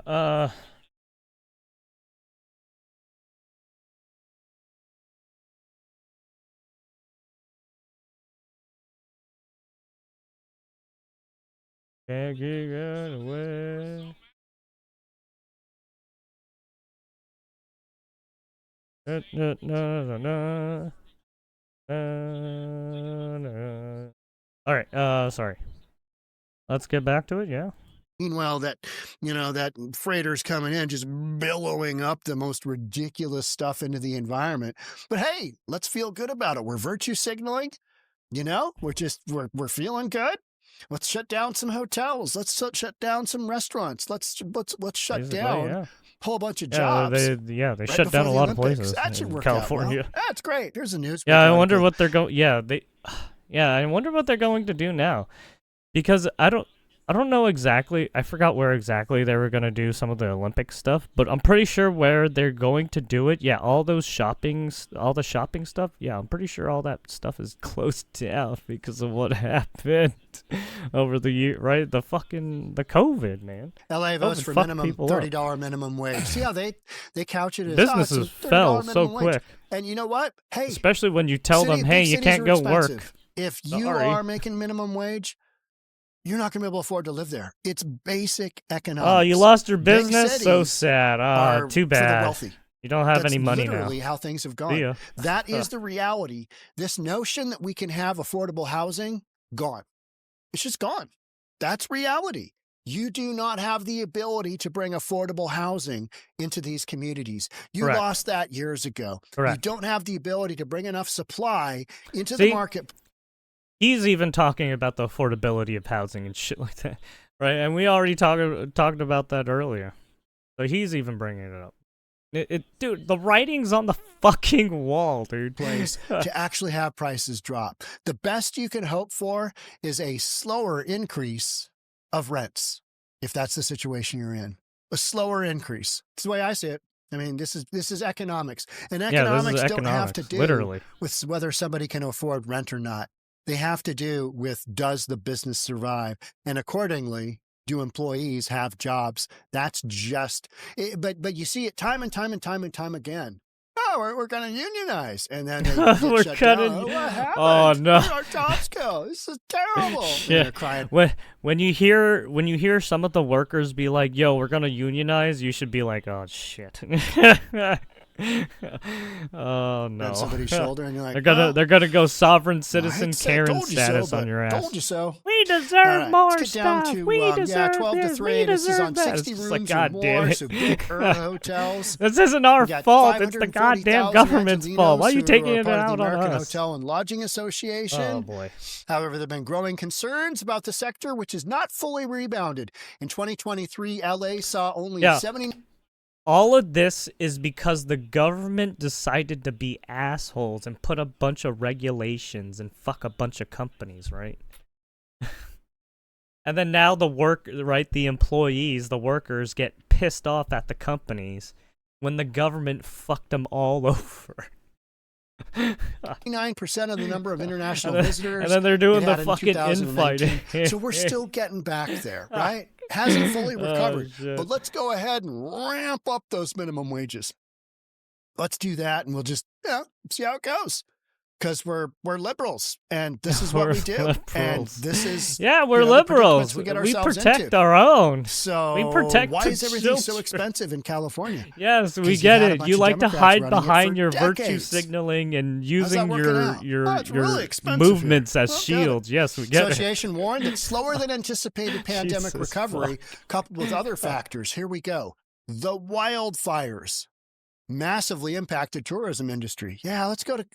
right. Can't get away. Na, na, na, na. All right. Sorry. Let's get back to it. Yeah. Meanwhile, that freighter's coming in, just billowing up the most ridiculous stuff into the environment. But hey, let's feel good about it. We're virtue signaling. We're feeling good. Let's shut down some hotels. Let's shut down some restaurants. Let's shut Basically, down yeah. a whole bunch of Yeah, jobs. they right shut down a before the lot of Olympics. places That should in work out well. California. That's great. There's a news. Yeah, I wonder what they're going. Yeah, I wonder what they're going to do now, because I don't know exactly. I forgot where exactly they were gonna do some of the Olympic stuff, but I'm pretty sure where they're going to do it. Yeah, all the shopping stuff. Yeah, I'm pretty sure all that stuff is closed down because of what happened over the year, right? The COVID, man. LA votes for minimum $30 minimum wage. See how they couch it as businesses fell so quick. And you know what? Hey, especially when you tell them, hey, you can't go work. If you are making minimum wage, you're not going to be able to afford to live there. It's basic economics. Oh, you lost your business? So sad. Oh, too bad. For the wealthy. You don't have any money now. That's literally how things have gone. That is the reality. This notion that we can have affordable housing, gone. It's just gone. That's reality. You do not have the ability to bring affordable housing into these communities. You Correct. Lost that years ago. Correct. You don't have the ability to bring enough supply into the market. He's even talking about the affordability of housing and shit like that, right? And we already talked about that earlier. So he's even bringing it up. Dude, the writing's on the fucking wall, dude. Place to actually have prices drop. The best you can hope for is a slower increase of rents, if that's the situation you're in. A slower increase. That's the way I see it. I mean, this is economics. And economics don't have to do with whether somebody can afford rent or not. They have to do with, does the business survive? And accordingly, do employees have jobs? That's just, but you see it time and time again. Oh, we're going to unionize. And then we're cutting. Oh, what happened? Oh, no. Where our jobs go? This is terrible. Shit. Crying. When you hear some of the workers be like, yo, we're going to unionize, you should be like, oh, shit. Oh no! On somebody's shoulder, and you're like, they're gonna go sovereign citizen Karen status on your ass. Told you so. We deserve more stuff. We deserve 12 to 3. This is on 60 that. rooms like, God or damn more, it. so big hotels. This isn't our fault. It's the goddamn government's fault. Why are you taking it out on us? Hotel and Lodging Association. Oh boy. However, there have been growing concerns about the sector, which is not fully rebounded. In 2023, LA saw only 70. All of this is because the government decided to be assholes and put a bunch of regulations and fuck a bunch of companies, right? And then now the employees, the workers get pissed off at the companies when the government fucked them all over. 99% of the number of international visitors. And then they're doing the fucking infighting. So we're still getting back there, right? Hasn't fully recovered. But let's go ahead and ramp up those minimum wages. Let's do that, and we'll just see how it goes. Because we're liberals, and this is what we do. Liberals. And this is we're liberals. We protect our own. So we protect. Why is everything so expensive in California? Yes, we get it. You like to hide behind your virtue signaling and using your movements as shields. Yes, we get it. Association warned that slower than anticipated pandemic recovery, coupled with other factors. Here we go. The wildfires massively impacted tourism industry. Yeah, let's go to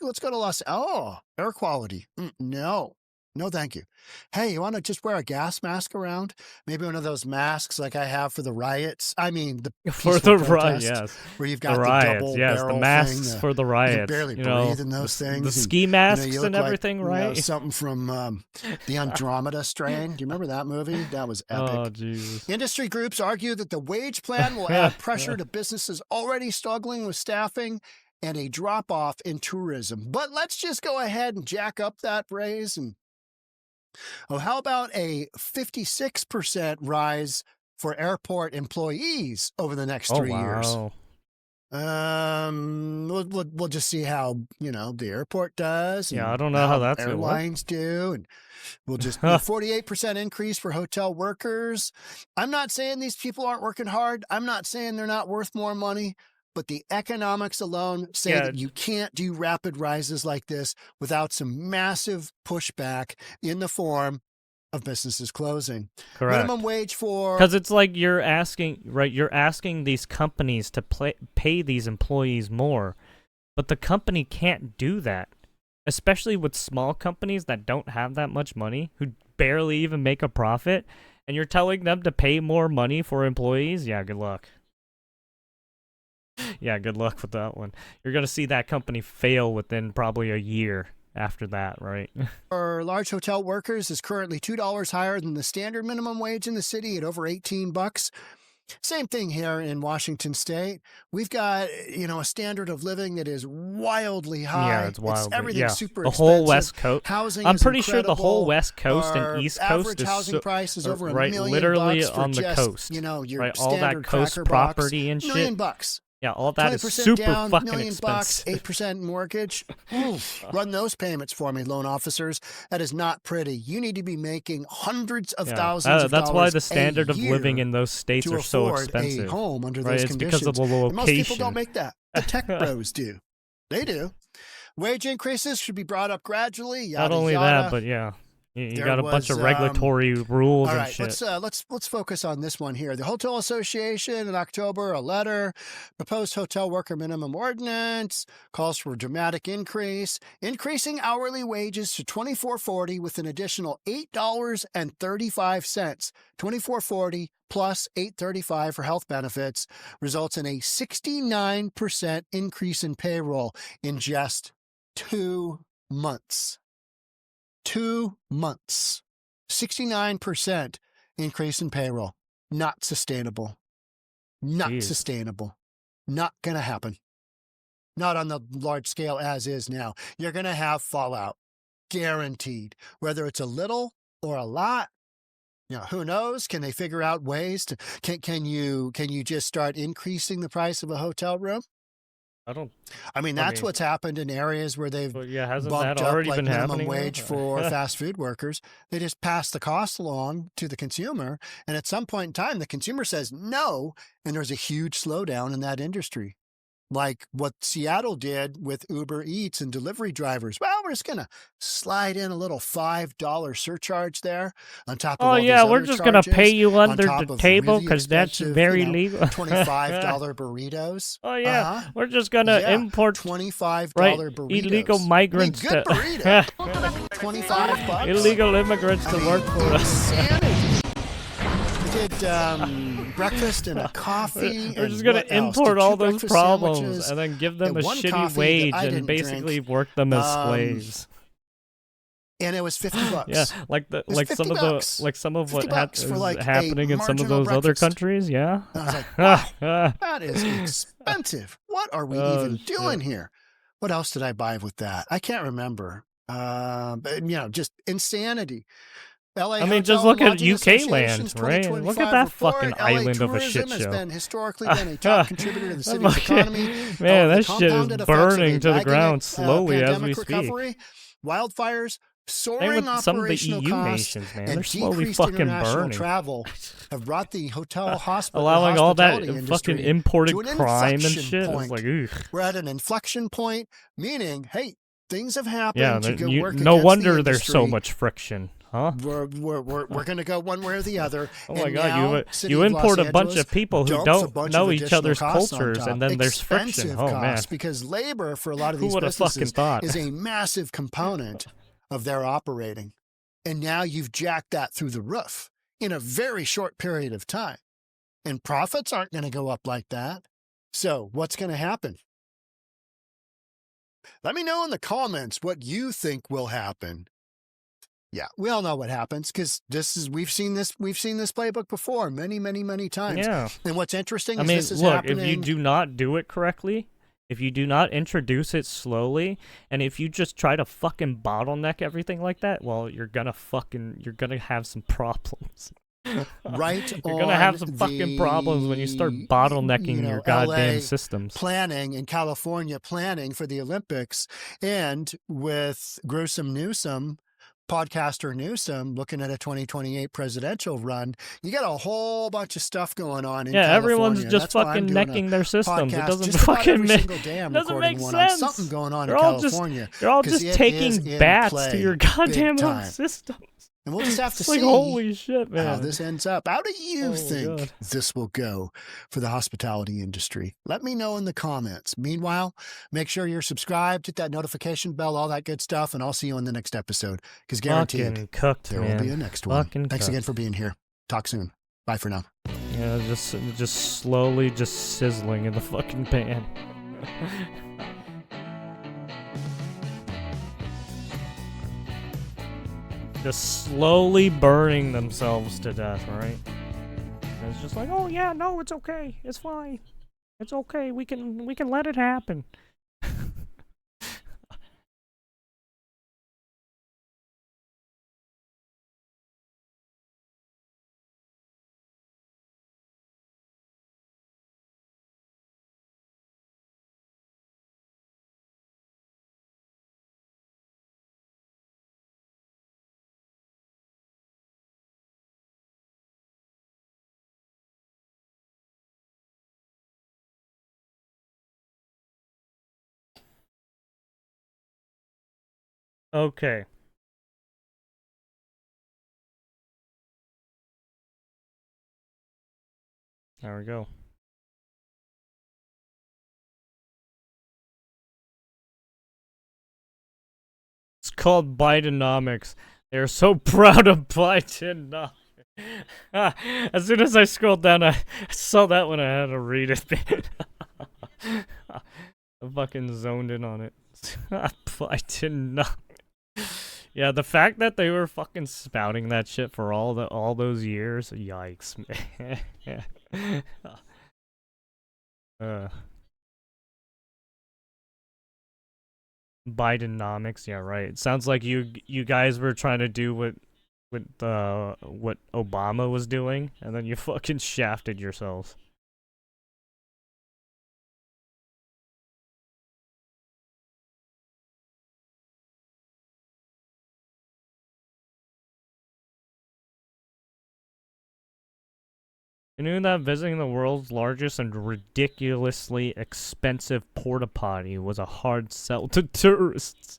air quality. No, thank you. Hey, you want to just wear a gas mask around? Maybe one of those masks like I have for the riots. I mean, for the riots, yes. Where you've got the riots, double the masks thing, for the riots. You barely breathe in those things. The ski masks and everything, right? Something from the Andromeda strain. Do you remember that movie? That was epic. Oh, Jesus. Industry groups argue that the wage plan will add pressure to businesses already struggling with staffing and a drop-off in tourism. But let's just go ahead and jack up that raise and how about a 56% rise for airport employees over the next Oh 3 years. wow. We'll just see how, the airport does Yeah, I and don't know how how that's gonna work. airlines do. And we'll just 48% increase for hotel workers. I'm not saying these people aren't working hard. I'm not saying they're not worth more money, but the economics alone say Yeah. that you can't do rapid rises like this without some massive pushback in the form of businesses closing. Correct. Minimum wage for... Because it's like you're asking these companies to pay these employees more, but the company can't do that, especially with small companies that don't have that much money, who barely even make a profit, and you're telling them to pay more money for employees? Yeah, good luck. Yeah, good luck with that one. You're going to see that company fail within probably a year after that, right? For large hotel workers is currently $2 higher than the standard minimum wage in the city at over $18. Same thing here in Washington State. We've got, a standard of living that is wildly high. Yeah, it's wildly. Everything's super the expensive. whole West Coast. Housing I'm is pretty sure the whole incredible. West Coast Our and East Coast average is housing price is over $1 million literally bucks for on the just, coast. your Right, all that standard coast cracker box. property and $1 million shit. bucks. Yeah, all that is 20% super down, fucking $1 million bucks, expensive. 8% mortgage. Run those payments for me, loan officers. That is not pretty. You need to be making hundreds of thousands of that's dollars why the standard a of year living in those states to are so afford expensive. a home under Right, those it's conditions. because of the And location. most people don't make that. The tech bros do. They do. Wage increases should be brought up gradually. Yada, Not only yada. that, but yeah, you There got a bunch was, of regulatory rules all and right, shit. let's focus on this one here. The Hotel Association in October, a letter, proposed hotel worker minimum ordinance, calls for a dramatic increase, increasing hourly wages to $24.40 with an additional $8.35. $24.40 plus $8.35 for health benefits results in a 69% increase in payroll in just 2 months. 2 months. 69% increase in payroll. Not sustainable. Not Jeez. sustainable. Not going to happen. Not on the large scale as is now. You're going to have fallout. Guaranteed. Whether it's a little or a lot, who knows? Can they figure out ways to, can you just start increasing the price of a hotel room? That's what's happened in areas where they've hasn't bumped that already up been minimum happening? wage for fast food workers. They just pass the cost along to the consumer. And at some point in time, the consumer says no. And there's a huge slowdown in that industry. Like what Seattle did with Uber Eats and delivery drivers. Well, we're just going to slide in a little $5 surcharge there on top of all these other we're just going to pay you on under top the of table really because that's expensive, very legal. $25 burritos. Oh, yeah. We're just going to import $25 burritos. illegal migrants good burrito. $25. Illegal immigrants to work for us. We did breakfast and a coffee. We're just going to import all those problems and then give them a one shitty coffee wage that I and didn't basically drink. work them as slaves. And it was $50. Yeah, like some of what $50 for, is happening in some of marginal those other breakfast. countries. Yeah. And I was like, wow, that is expensive. What are we even shit. doing here? What else did I buy with that? I can't remember. But just insanity. LA just Hotel look and at Lodging UK Association's land, right? Look at 2025 that report. fucking LA island of a shit tourism has show. been historically been a top contributor to the city's Fucking- economy. Man, The that shit is compounded effects of burning a to the lagging, ground slowly as pandemic we speak. recovery, wildfires, Same soaring with some of the operational EU costs, nations, man. and They're slowly decreased fucking international burning. travel have brought the hotel Allowing all that hospitality fucking industry imported to an crime and inflection shit. point. It's like, ugh. We're at an inflection point, meaning, hey, things have happened. Yeah, to go work no against wonder the there's so industry. much friction, huh? We're going to go one way or the other. Oh my And god, now, City you of Los import a bunch Angeles of people who dumps a don't bunch know of each additional other's costs on cultures, top. and then there's friction. Expensive Oh man, costs, because labor for a lot of who these would have fucking businesses thought? is a massive component of their operating. And now you've jacked that through the roof in a very short period of time. And profits aren't going to go up like that. So what's going to happen? Let me know in the comments what you think will happen. Yeah, we all know what happens because we've seen this playbook before many, many, many times. Yeah. And what's interesting I is mean, this is look, happening. if you do not do it correctly, if you do not introduce it slowly, and if you just try to fucking bottleneck everything like that, well, you're gonna have some problems. right You're gonna have on some fucking problems when you start the, bottlenecking your goddamn LA systems. planning and California planning for the Olympics, and with gruesome Newsom, podcaster Newsom, looking at a 2028 presidential run. You got a whole bunch of stuff going on in Yeah, everyone's California, and just that's why I'm fucking doing a necking their systems. It podcast doesn't just about fucking every make single day. I'm it doesn't recording make one on something sense. going on in You're all just California, you're all because just it is taking in bats to your play goddamn big own time. system. And we'll just have to It's like, see holy shit, how man. this ends up. How do you Oh, think God. this will go for the hospitality industry? Let me know in the comments. Meanwhile, make sure you're subscribed, hit that notification bell, all that good stuff, and I'll see you in the next episode, because guaranteed Fucking cooked, there man. will be a next one. Fucking Thanks cooked. again for being here. Talk soon. Bye for now. Yeah, just slowly just sizzling in the fucking pan. Just slowly burning themselves to death, right? And it's just like, oh yeah, no, it's okay, it's fine, it's okay, we can let it happen. Okay. There we go. It's called Bidenomics. They're so proud of Bidenomics. As soon as I scrolled down, I saw that one. I had to read it. I fucking zoned in on it. Bidenomics. Yeah, the fact that they were fucking spouting that shit for all those years, yikes, man. uh, Bidenomics, yeah, right. It sounds like you guys were trying to do what Obama was doing, and then you fucking shafted yourselves. You knew that visiting the world's largest and ridiculously expensive porta potty was a hard sell to tourists.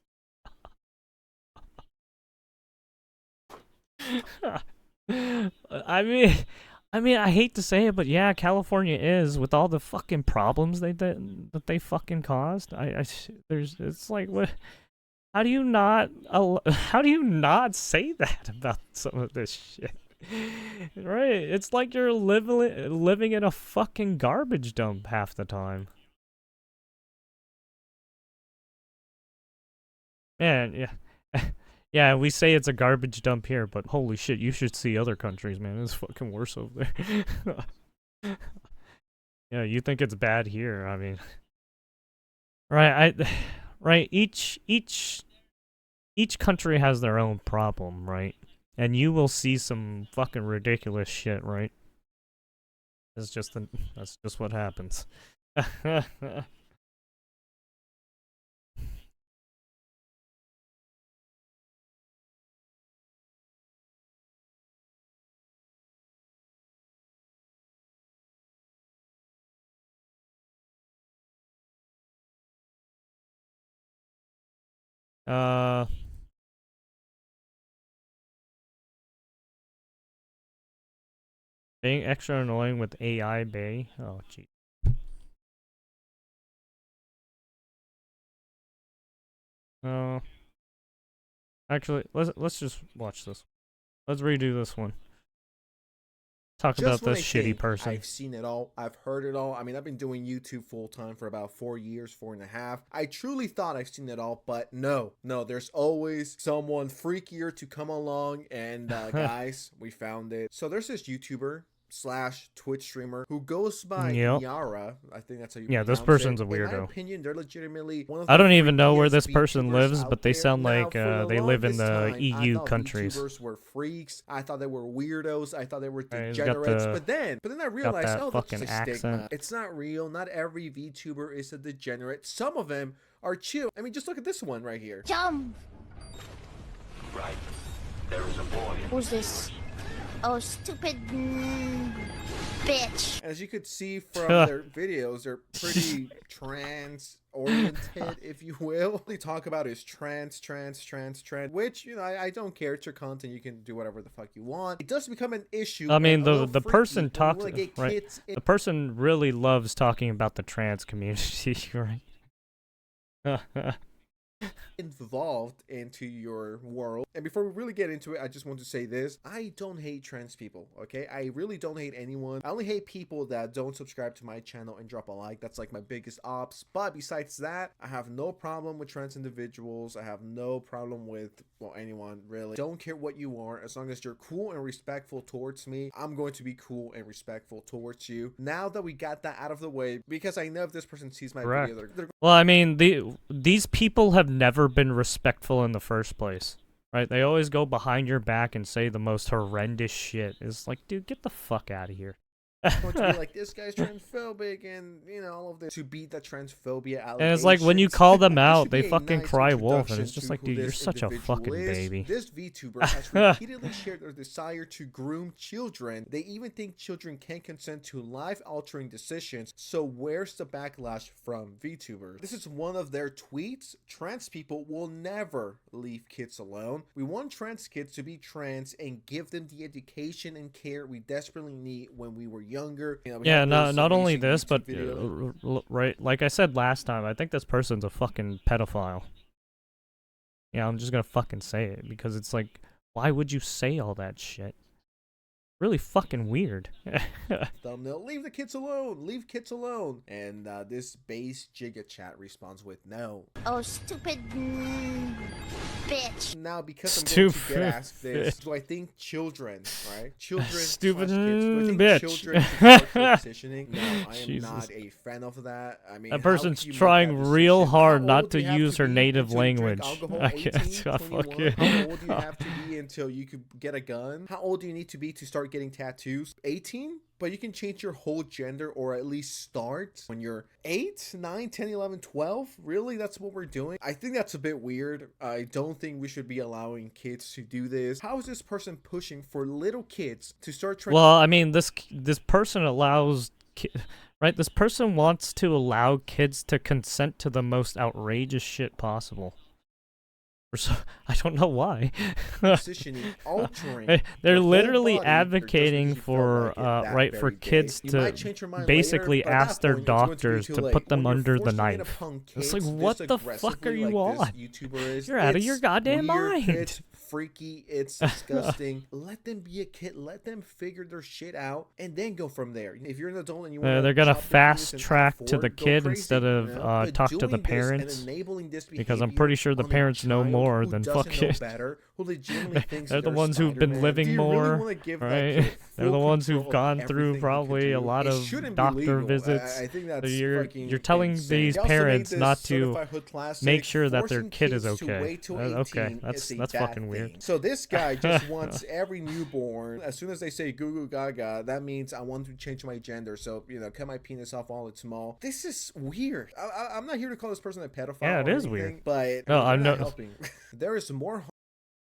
I mean, I hate to say it, but yeah, California is, with all the fucking problems that they fucking caused. There's, it's like, what? How do you not, how do you not say that about some of this shit? Right? It's like you're living in a fucking garbage dump half the time. Man, yeah. Yeah, we say it's a garbage dump here, but holy shit, you should see other countries, man. It's fucking worse over there. Yeah, you think it's bad here. I mean, right, right, each country has their own problem, right? And you will see some fucking ridiculous shit, right? That's just what happens. uh Being extra annoying with AI Bay. Oh gee. Uh Actually, let's just watch this. Let's redo this one. Talk about Just when this I shitty think person. I've seen it all, I've heard it all. I mean, I've been doing YouTube full time for about 4 years, 4.5. I truly thought I've seen it all, but no, there's always someone freakier to come along. And guys, we found it. So there's this YouTuber. slash Twitch streamer who goes by Yep. Yara. I think that's how you Yeah, pronounce this person's it. a In my weirdo. opinion, they're legitimately one of I the don't even know where freakiest this person VTubers lives, out but they there. sound Now, like for the they live in longest the time, I EU thought countries. VTubers were freaks. I thought they were weirdos. I thought they were He's got degenerates. the but then I realized, that oh, that's just fucking a stigma. accent. It's not real. Not every VTuber is a degenerate. Some of them are chill. I mean, just look at this one right here. Jump! Right. There is a boy. Who's this? Oh, stupid bitch. As you could see from their videos, they're pretty trans-oriented, if you will. All they talk about is trans, which, you know, I don't care. It's your content. You can do whatever the fuck you want. It does become an issue. I mean, and a little the freaky person when you talks wanna get right. kids in- The person really loves talking about the trans community, right? involved into your world. And before we really get into it, I just want to say this. I don't hate trans people, okay? I really don't hate anyone. I only hate people that don't subscribe to my channel and drop a like. That's like my biggest ops. But besides that, I have no problem with trans individuals. I have no problem with, well, anyone really. Don't care what you are. As long as you're cool and respectful towards me, I'm going to be cool and respectful towards you. Now that we got that out of the way, because I know if this person sees my Correct. video, they're Well, I mean, these people have never been respectful in the first place, right? They always go behind your back and say the most horrendous shit. It's like, dude, get the fuck out of here. going to be like, this guy's transphobic, and you know, all of this to beat the transphobia allegations. And it's like when you call them This out, should they be a fucking nice cry wolf, and introduction it's just to like, who dude, you're this such a individual fucking is. baby. This VTuber has repeatedly shared their desire to groom children. They even think children can consent to life-altering decisions. So where's the backlash from VTubers? This is one of their tweets. Trans people will never leave kids alone. We want trans kids to be trans and give them the education and care we desperately need when we were younger. You know, we Yeah, have not those not only amazing this, YouTube but videos. right, like I said last time, I think this person's a fucking pedophile. Yeah, I'm just gonna fucking say it because it's like, why would you say all that shit? Really fucking weird. Thumbnail, leave the kids alone, leave kids alone. And this base Giga chat responds with no. Oh, stupid bitch. Now, because I'm going to Stupid get asked this, bitch. do I think children, right? Children, Stupid slash kids, do I think bitch. children should start transitioning? No, I am Jesus. not a fan of that. I mean, That how person's can you make trying that real decision? hard How not old to do you have use her be native until you drink language. alcohol? I 18, can't. I 21? fuck you. How old do you have to be until you could get a gun? How old do you need to be to start getting tattoos? 18? But you can change your whole gender, or at least start when you're 8, 9, 10, 11, 12. Really? That's what we're doing? I think that's a bit weird. I don't think we should be allowing kids to do this. How is this person pushing for little kids to start trying? Well, I mean, this person allows, right? This person wants to allow kids to consent to the most outrageous shit possible. I don't know why. Positioning, altering. They're their whole literally body advocating just because you for, felt like it that right, for very day. kids You to might change your mind basically later, but at that ask their point, it's going to be doctors too to late. put them When you're under the forcing it knife. upon It's kids like, what this the fuck are aggressively you like on? this YouTuber is, You're out of your it's goddamn weird, mind. It's freaky, it's disgusting. Let them be a kid. Let them figure their shit out, and then go from there. If you're an adult and you want They're gonna chop their penis fast and track act to the forward, go kid crazy, instead of you know? But talk to the doing this and parents, enabling this because I'm behavior pretty sure the on a parents know child more who than doesn't fucking. know better, who legitimately thinks They're the they're ones who've been Spider-Man. living Do you more, really want to give that right? kid They're the full ones control who've of gone through everything he can probably a do? lot It of shouldn't be doctor legal. visits. I think So that's you're telling insane. these They also made parents this not to Certified Hood Classic, make sure that their forcing kid is kids to okay. wait till Okay, 18 that's is a that's bad fucking weird. thing. So this guy just wants every newborn, as soon as they say goo goo gaga, that means I want to change my gender. So, you know, cut my penis off while it's small. This is weird. I'm not here to call this person a pedophile. Yeah, it or is anything, weird. But No, they're I'm not no- helping. There is more.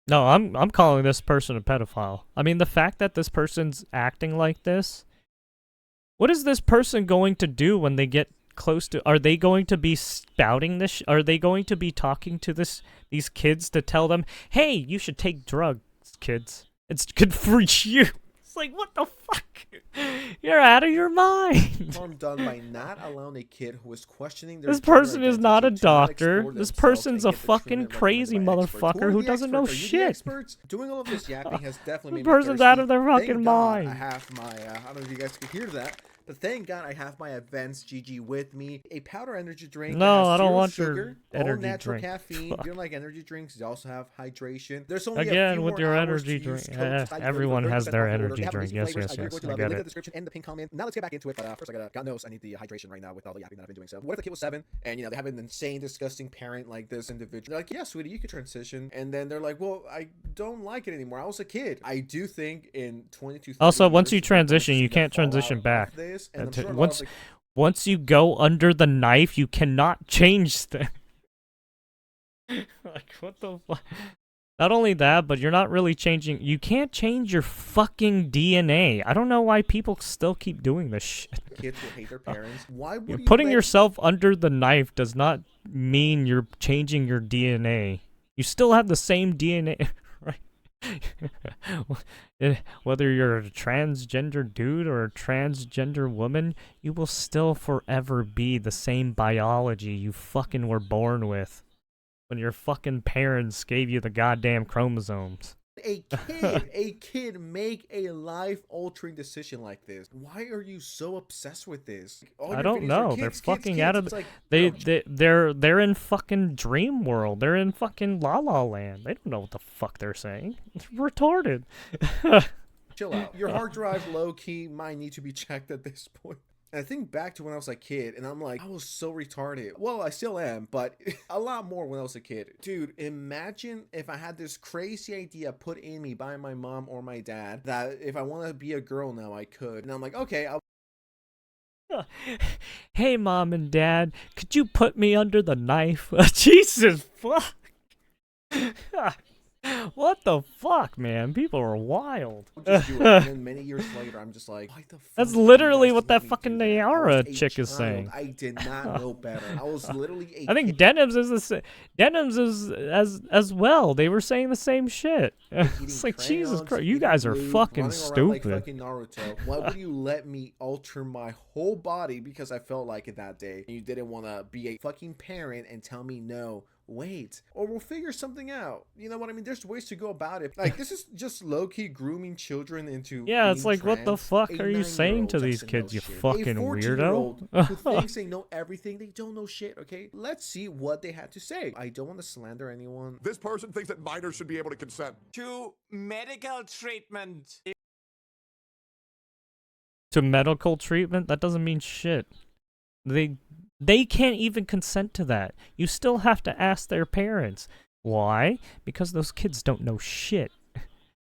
No, I'm calling this person a pedophile. I mean, the fact that this person's acting like this, what is this person going to do when they get close to? Are they going to be spouting this? Are they going to be talking to these kids to tell them, "Hey, you should take drugs, kids. It's good for you." It's like, what the fuck? You're out of your mind. Harm done by not allowing a kid who is questioning their This gender person is not a identity to not doctor. explore This themselves person's and a get the fucking treatment crazy recommended by experts. motherfucker are who the doesn't know experts? Are you the shit. experts? Doing all of this yapping has definitely This made me person's out of thirsty. their fucking Thank God mind. I have my, I don't know if you guys could hear that. But thank God I have my Advanced GG with me, a powder energy drink. No, that has I don't zero want sugar, your all energy natural drink. caffeine. Fuck. If you don't like energy drinks, you also have hydration. There's only a Again, few with more your hours energy to use drink. code society30 for Everyone has 30% their off your order. energy They have drink. amazing Yes, flavors. yes, I do yes. go to I the get link in the it. description and the pin comment. Now let's get back into it. But first, God knows I need the hydration right now with all the yapping that I've been doing. So, what if the kid was 7 and they have an insane, disgusting parent like this individual? They're like, yeah, sweetie, you could transition. And then they're like, well, I don't like it anymore. I was a kid. I do think in 20 to 30 Also, once you years, we're going to transition, see you the can't fallout transition of back. this, and I'm That's it. sure a lot of Once you go under the knife, you cannot change things. Like, what the fuck? Not only that, but you're not really changing. You can't change your fucking DNA. I don't know why people still keep doing this shit. kids will hate their parents. Why would you Putting let yourself under the knife does not mean you're changing your DNA. You still have the same DNA, right? Whether you're a transgender dude or a transgender woman, you will still forever be the same biology you fucking were born with when your fucking parents gave you the goddamn chromosomes. a kid make a life-altering decision like this? Why are you so obsessed with this? All I your don't videos are know. kids, They're kids, fucking kids. out of It's like, they're in fucking dream world. They're in fucking La La Land. They don't know what the fuck they're saying. It's retarded. chill out. Your hard drive, low-key, might need to be checked at this point. And I think back to when I was a kid, and I'm like, I was so retarded. Well, I still am, but a lot more when I was a kid. Dude, imagine if I had this crazy idea put in me by my mom or my dad that if I want to be a girl now, I could. And I'm like, okay, I'll Hey, Mom and Dad, could you put me under the knife? Jesus fuck. What the fuck, man? People are wild. just do it. And then many years later, I'm just like, why the fuck That's did you literally guys what let that me fucking do that? I Nayara was a chick is child. saying. I did not know better. I was literally a I think kid. Denims is Denims is as well. They were saying the same shit. Eating It's like Jesus crayons, Christ, you eating guys are glue, fucking running around like stupid. fucking Naruto. Why would you let me alter my whole body because I felt like it that day? And you didn't want to be a fucking parent and tell me no. Wait, or we'll figure something out. You know what I mean? There's ways to go about it. Like, this is just low-key grooming children into Yeah, it's being like, what the trans. fuck A are you saying 9-year-old to these doesn't kids, know you shit. fucking A weirdo? 14-year-old who thinks they know everything, they don't know shit, okay? Let's see what they had to say. I don't want to slander anyone. This person thinks that minors should be able to consent to medical treatment. To medical treatment? That doesn't mean shit. They can't even consent to that. You still have to ask their parents. Why? Because those kids don't know shit.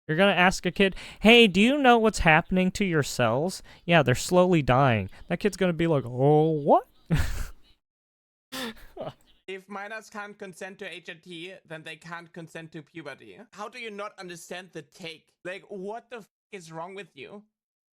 You're gonna ask a kid, hey, do you know what's happening to your cells? Yeah, they're slowly dying. That kid's gonna be like, oh, what? If minors can't consent to HRT, then they can't consent to puberty. How do you not understand the take? Like, what the f is wrong with you?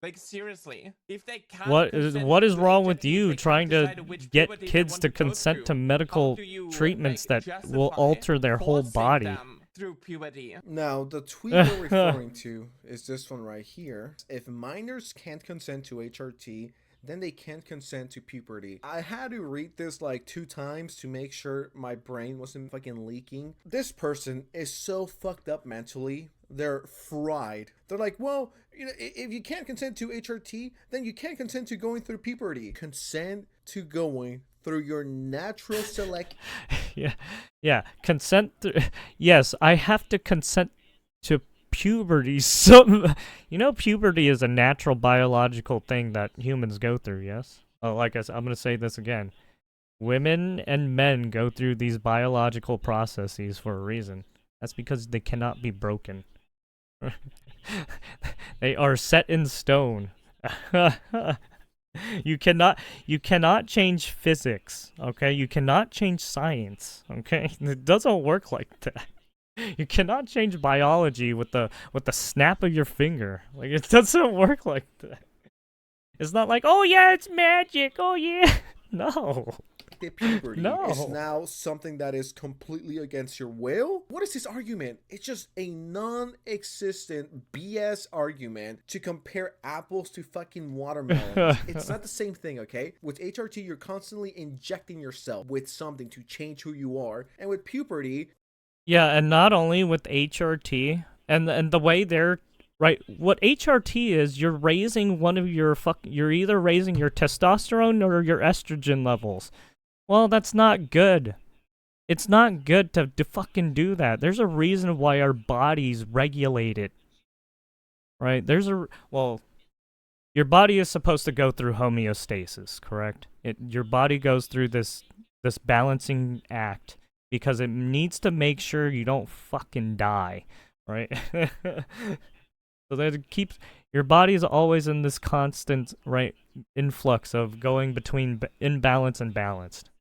Like, seriously, if they can't What is to wrong with HRT, you they trying can't to decide which get puberty they kids want to go consent to through? medical How do you, treatments like, that will justify alter their whole forcing body? them through puberty? Now, the tweet we're referring to is this one right here. If minors can't consent to HRT, then they can't consent to puberty. I had to read this like 2 times to make sure my brain wasn't fucking leaking. This person is so fucked up mentally. They're fried. They're like, well, if you can't consent to HRT, then you can't consent to going through puberty. Consent to going through your natural select. Yeah. Consent. Yes, I have to consent to puberty. Puberty is a natural biological thing that humans go through. Yes. Oh, like I said, I'm gonna say this again. Women and men go through these biological processes for a reason. That's because they cannot be broken. They are set in stone. You cannot change physics, okay? You cannot change science, okay? It doesn't work like that. You cannot change biology with the snap of your finger. Like, it doesn't work like that. It's not like, oh yeah, it's magic. Oh yeah. No. The puberty No. is now something that is completely against your will? What is this argument? It's just a non-existent BS argument to compare apples to fucking watermelons. It's not the same thing, okay? With HRT, you're constantly injecting yourself with something to change who you are. And with puberty... Yeah, and not only with HRT, and the way they're right? What HRT is, you're raising one of your you're either raising your testosterone or your estrogen levels. Well, that's not good. It's not good to fucking do that. There's a reason why our bodies regulate it. Right? Well, your body is supposed to go through homeostasis, correct? Your body goes through this balancing act because it needs to make sure you don't fucking die, right? So that it keeps your body is always in this constant right influx of going between imbalance and balanced.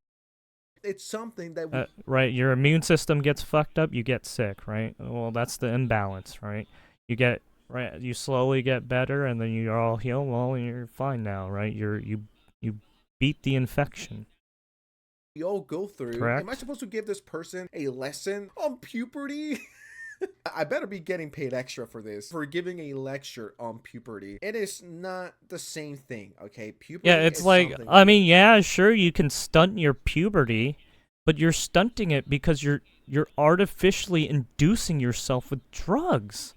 It's something that we, right, your immune system gets fucked up, you get sick, right? Well, that's the imbalance, right? You slowly get better, and then you're all healed. Well, you're fine now, right? You beat the infection. we all go through. Correct. Am I supposed to give this person a lesson on puberty? I better be getting paid extra for this, for giving a lecture on puberty. It is not the same thing, okay? Puberty. Yeah, it's is like, something- I mean, yeah, sure, you can stunt your puberty, but you're stunting it because you're artificially inducing yourself with drugs.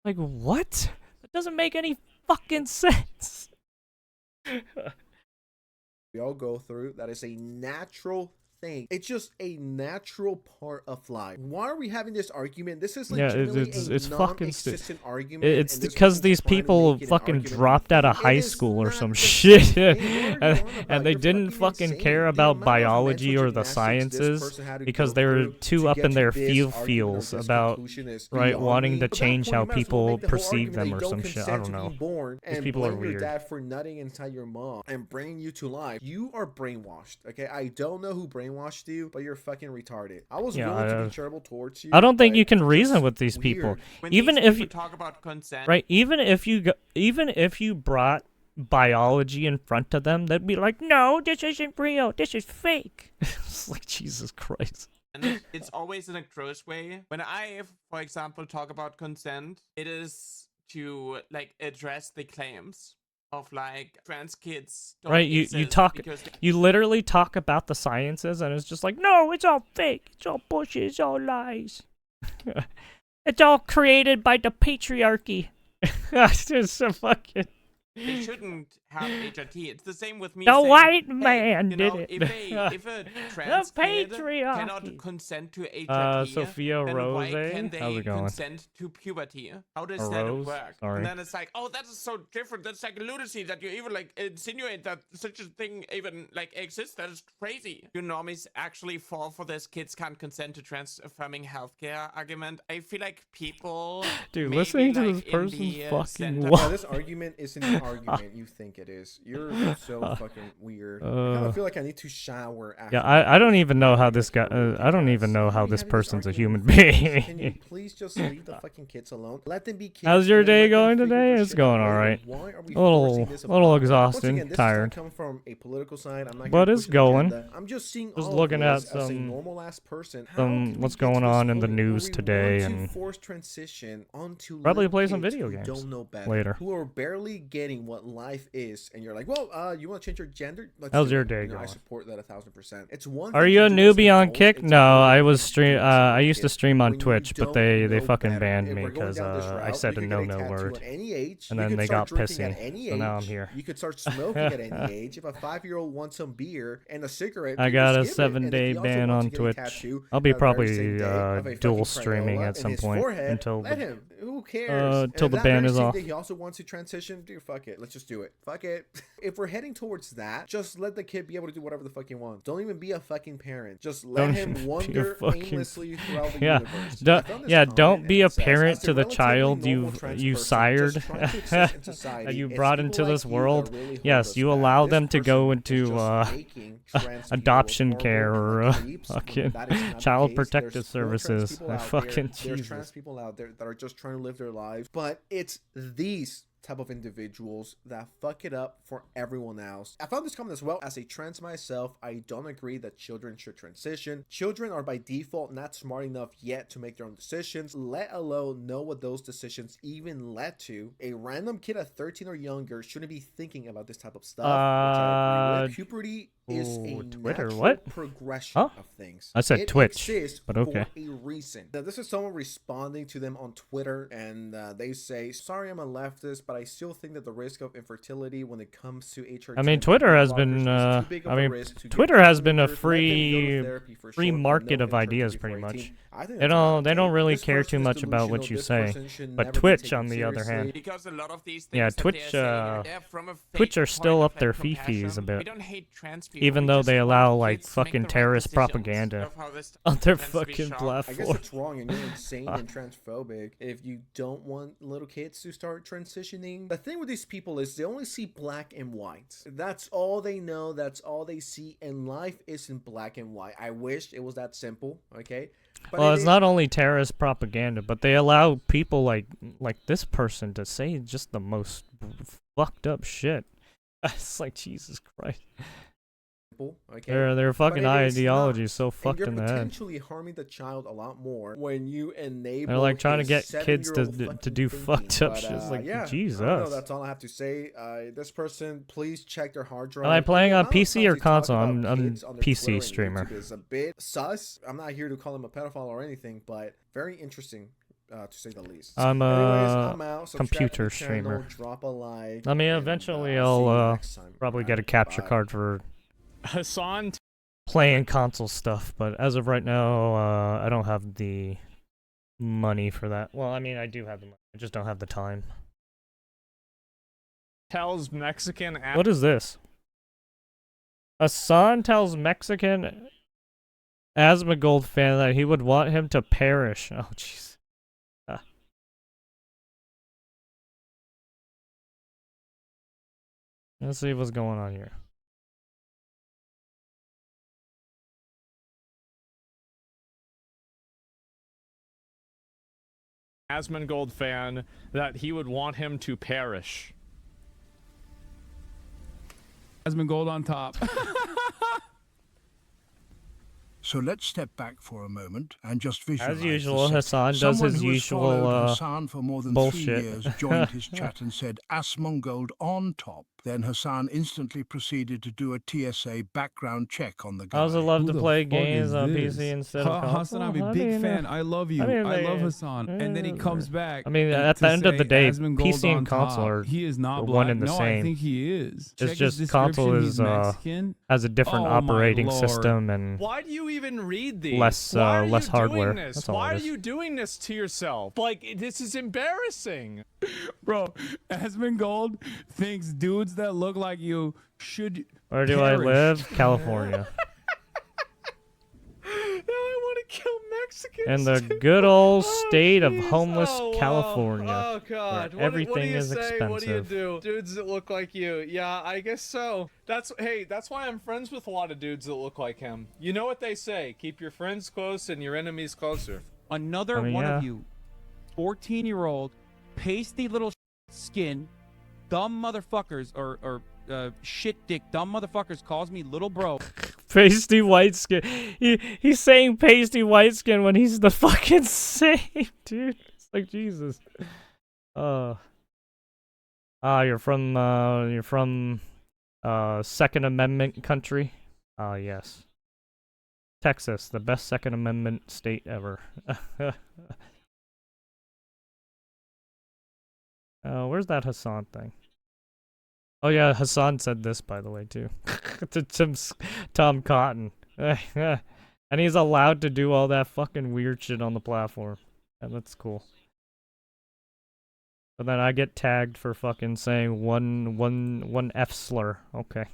Like, what? That doesn't make any fucking sense. we all go through. That is a natural thing. It's just a natural part of life. Why are we having this argument? This is legitimately it's a fucking non-existent argument. It's and this because person's these trying to people make it an fucking argument. dropped out of It high is school or not some the shit, same thing. What are you on about? and they You're didn't fucking insane. care The about amount of biology mental or the gymnastics this sciences person had to because go they were through too to up get in to their this argument or feels this about conclusion is right beyond wanting me. to But that change point, how you might as well people make the whole perceive argument them that or you some don't shit. I consent don't to know. being born These and people are blame your weird. dad for nutting inside your mom and bringing you to life. You are brainwashed, okay? I don't know who brainwashed you, but you're fucking retarded. I was Yeah, willing to be charitable towards you. I don't think but you can you're reason just with these people. weird. When Even these if people you, talk about consent, right, even if you brought biology in front of them, they'd be like, "No, this isn't real. This is fake." It's like, Jesus Christ. and it's always in a gross way. When I, for example, talk about consent, it is to like address the claims of like trans kids don't Right, you exist talk, because you literally talk about the sciences, and it's just like, no, it's all fake. It's all bullshit. It's all lies. It's all created by the patriarchy. It's just so fucking. they shouldn't have HRT. It's the same with me. The saying, white hey, man you know, did it. If a trans kid patriarchy. cannot consent to HRT, Sophia then why Rose, can how's they it going? consent to puberty? How does Or that Rose, work? sorry. And then it's like, oh, that is so different. That's like lunacy that you even like insinuate that such a thing even like exists. That is crazy. You normies actually fall for this kids can't consent to trans-affirming healthcare argument. I feel like people, Dude, maybe, listening to like, this in person's the, fucking center- wild. Yeah, this argument isn't the argument you think it is. You're so fucking weird. I kind of feel like I need to shower after. Yeah, I don't even know how this this guy. I don't even know how this person's a human Can you being. please just leave the fucking kids alone? Let them be kids. How's your and then day let them going figure today? their It's shit going out all later. right. Why are we A little- forcing this little upon them? Once exhausted, again, this tired. Is not coming from a political side. I'm not But here to it's push an going. agenda. I'm just seeing Just all looking of at this as a some- normal ass person. How some can we what's get to going this on in the point where news we today want to and force transition onto probably little play some kids video who games don't know better, later. who are barely getting what life is, and you're like, well, you want to change your gender? Let's How's do your it. day You know, I going? support that 1,000%. It's one. Are thing you to a do as newbie on adults, Kick? it's No, another I thing was to do stream. as a I little used to kid. stream on When you Twitch, but don't they know fucking better. banned If me we're going because down this I route, said you a could get no tattoo word, at any age. and You then could they start got drinking pissy. at any So now I'm age. here. You could start smoking at any age. If a 5-year-old wants some beer and a cigarette, I please got a give it. And if 7-day he also ban wants on to get a Twitch. tattoo I'll be that very same probably day of a dual fucking streaming Crayola at in some his point forehead, until let the him. Who cares? till And the if that ban very is same off. day he also wants to transition, dude, fuck it. Let's just do it. Fuck it. If we're heading towards that, just let the kid be able to do whatever the fuck he wants. Don't even be a fucking parent. Just let Don't him even be a wander fucking- aimlessly throughout the Yeah, universe. I don't, found this yeah, comment, don't be and a it says, parent "As a to the relatively child normal trans you person sired, just trying to exist in society, that you it's brought people into like this you that world. really hold Yes, us you back. allow This them to go person is into just making trans people adoption horrible care and or like creeps when fucking that is not the child case. protective There's still trans services. people out Fucking There's Jesus. trans people out there that are just trying to live their lives, but it's these type of individuals that fuck it up for everyone else. I found this comment as well. As a trans myself, I don't agree that children should transition. Children are by default not smart enough yet to make their own decisions, let alone know what those decisions even led to. A random kid at 13 or younger shouldn't be thinking about this type of stuff, which I agree with. Puberty is Ooh, a Twitter, natural what? progression Huh? of things. I said It Twitch, exists but okay. for a reason. Now, this is someone responding to them on Twitter, and they say, "Sorry, I'm a leftist, but I still think that the risk of infertility when it comes to HRT I mean, and Twitter has blockers been, is too big of I a mean, risk to Twitter give has been a teenagers. Let them go to free therapy for free short, but market no of HRT ideas, before pretty 18." much. I think They that's a hot don't take. really This care person too is much about what delusional. you This say. person should But never be Twitch, taken on the other hand, seriously. Because a lot of these yeah, things that Twitch, they're from a Twitch fake are still point up of, their like, fifis a compassion. bit. We don't hate trans people. Even we though just they want allow like kids to make fucking the right terrorist decisions propaganda of how this on their tends to be fucking shown. I guess platform. it's wrong and you're insane and transphobic if you don't want little kids to start transitioning. The thing with these people is they only see black and white. That's all they know. That's all they see. And life isn't black and white. I wish it was that simple. Okay. But Well, it it's is. not only terrorist propaganda, but they allow people like this person to say just the most fucked up shit. It's like Jesus Christ. Okay. Their But fucking it is ideology is not. so And fucked you're in the head. potentially harming the child a lot more when you enable. They're like trying to his get kids to 7-year-old to do fucking fucked thinking. up But, shit. It's like yeah, Jesus. I don't know. That's all I have to say. This person, please check their hard drive. Am I playing on I don't PC or fancy talking console? about I'm kids on their PC Twitter and streamer. YouTube is a bit sus. I'm not here to call him a pedophile or anything, but very interesting. To say the least. I'm Anyways, a I'm out. Subscribe computer to the channel, streamer. drop a like. I mean, and, eventually see you I'll next time. probably get a Alright, capture bye. card for Hassan playing console stuff, but as of right now, I don't have the money for that. Well, I mean, I do have the money. I just don't have the time. tells Mexican What is this? Hassan tells Mexican Asmongold fan that he would want him to perish. Oh, jeez. Let's see what's going on here. Asmongold fan that he would want him to perish. Asmongold on top. So let's step back for a moment and just visualize. As usual, the Hassan scene. does Someone his who has usual followed Hassan for more than bullshit. 3 years joined his chat and said Asmongold on top. Then Hassan instantly proceeded to do a TSA background check on the guy. I also love Who to the play fuck games is on this? PC instead of console. Hassan, I'm a I big mean, fan. I love you. I mean, I love they- Hassan. And then he comes back. I mean, and at to the end of say the day, Asmongold PC on and console top. are He is not one black. and the no, same. I think he is. Check It's his just console description, is he's Mexican. has a different Oh, my operating Lord. system and Why do you even read these? less Why are less you hardware. Doing this? That's all Why it are is. you doing this to yourself? Like, this is embarrassing. Bro, Asmongold thinks dudes that look like you should Where do I perish. live? California. Now I want to kill Mexicans. In the too. good old Oh, state of jeez. homeless Oh, wow. California. Oh God! where everything what do you is say? What do you expensive. do? Dudes that look like you. Yeah, I guess so. That's why I'm friends with a lot of dudes that look like him. You know what they say? Keep your friends close and your enemies closer. Another I mean, one yeah. of you, 14-year-old, pasty little skin, dumb motherfuckers, or shit dick dumb motherfuckers calls me little bro. Pasty white skin. He's saying pasty white skin when he's the fucking same, dude. It's like Jesus. You're from Second Amendment country. Yes. Texas, the best Second Amendment state ever. Where's that Hassan thing? Oh yeah, Hassan said this, by the way, too. to Tom Cotton. And he's allowed to do all that fucking weird shit on the platform. And that's cool. But then I get tagged for fucking saying one F slur. Okay.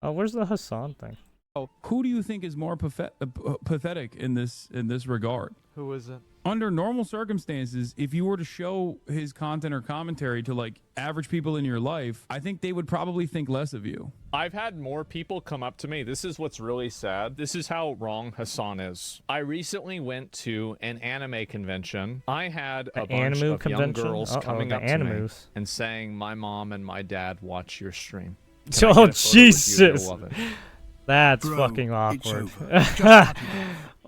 Oh, where's the Hassan thing? Who do you think is more pathetic in this regard? Who is it? Under normal circumstances, if you were to show his content or commentary to like average people in your life, I think they would probably think less of you. I've had more people come up to me. This is what's really sad. This is how wrong Hassan is. I recently went to an anime convention. I had a bunch Animu of convention? young girls coming the up to me Animus. and saying, "My mom and my dad watch your stream." Oh, Can I get a photo with you? They'll Jesus. love it." That's Bro, fucking it's awkward. over. Just cut it off.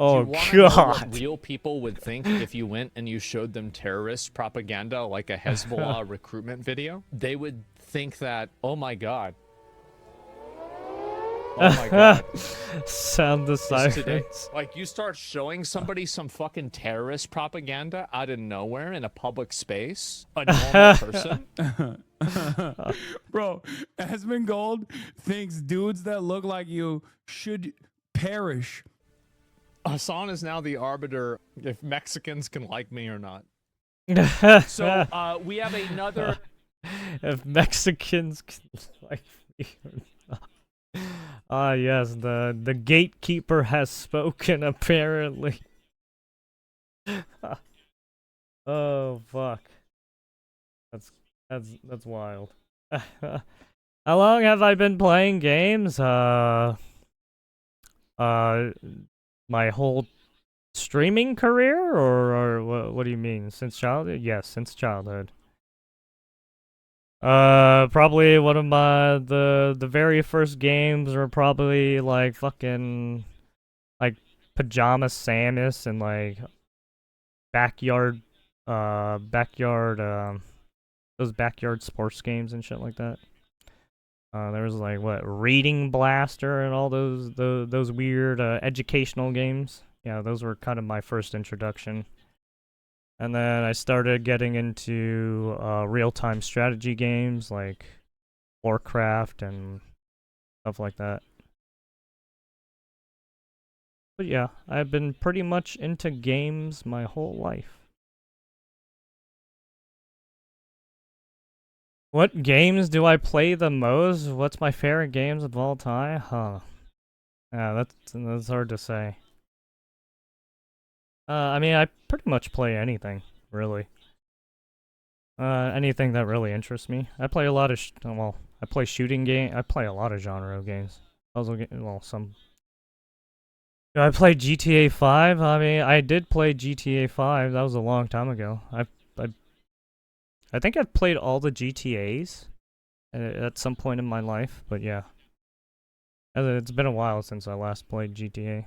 Oh, you want to know God. what real people would think if you went and you showed them terrorist propaganda like a Hezbollah recruitment video? They would think that, oh my God. Oh my God. Sound the Is today, sirens. like, you start showing somebody some fucking terrorist propaganda out of nowhere in a public space, a normal person. Bro, Asmongold thinks dudes that look like you should perish. Hassan is now the arbiter if Mexicans can like me or not. So we have another. If Mexicans can like me or not. Ah, yes, the gatekeeper has spoken, apparently. Oh, fuck. That's wild. How long have I been playing games? My whole streaming career, or what do you mean? Since childhood? Yes, since childhood. Probably one of the very first games were probably like fucking like Pajama Samus and like backyard those backyard sports games and shit like that. There was like what Reading Blaster and all those weird educational games. Yeah, those were kind of my first introduction. And then I started getting into real-time strategy games like Warcraft and stuff like that. But yeah, I've been pretty much into games my whole life. What games do I play the most? What's my favorite games of all time? Huh. Yeah, that's hard to say. I mean, I pretty much play anything, really. Anything that really interests me. I play a lot of, I play shooting game. I play a lot of genre games. Some. I played GTA 5. I mean, I did play GTA 5. That was a long time ago. I think I've played all the GTAs at some point in my life, but yeah. It's been a while since I last played GTA.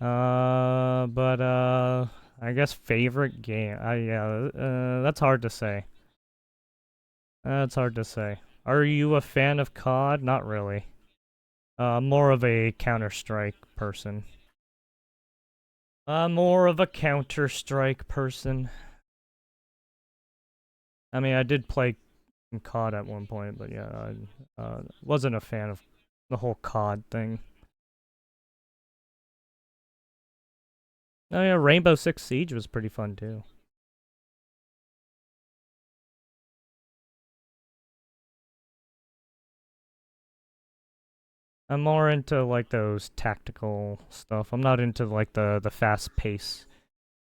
I guess favorite game. That's hard to say. That's hard to say. Are you a fan of COD? Not really. More of a Counter-Strike person. More of a Counter-Strike person. I mean, I did play COD at one point, but yeah, I wasn't a fan of the whole COD thing. Oh yeah, Rainbow Six Siege was pretty fun too. I'm more into like those tactical stuff. I'm not into like the fast pace.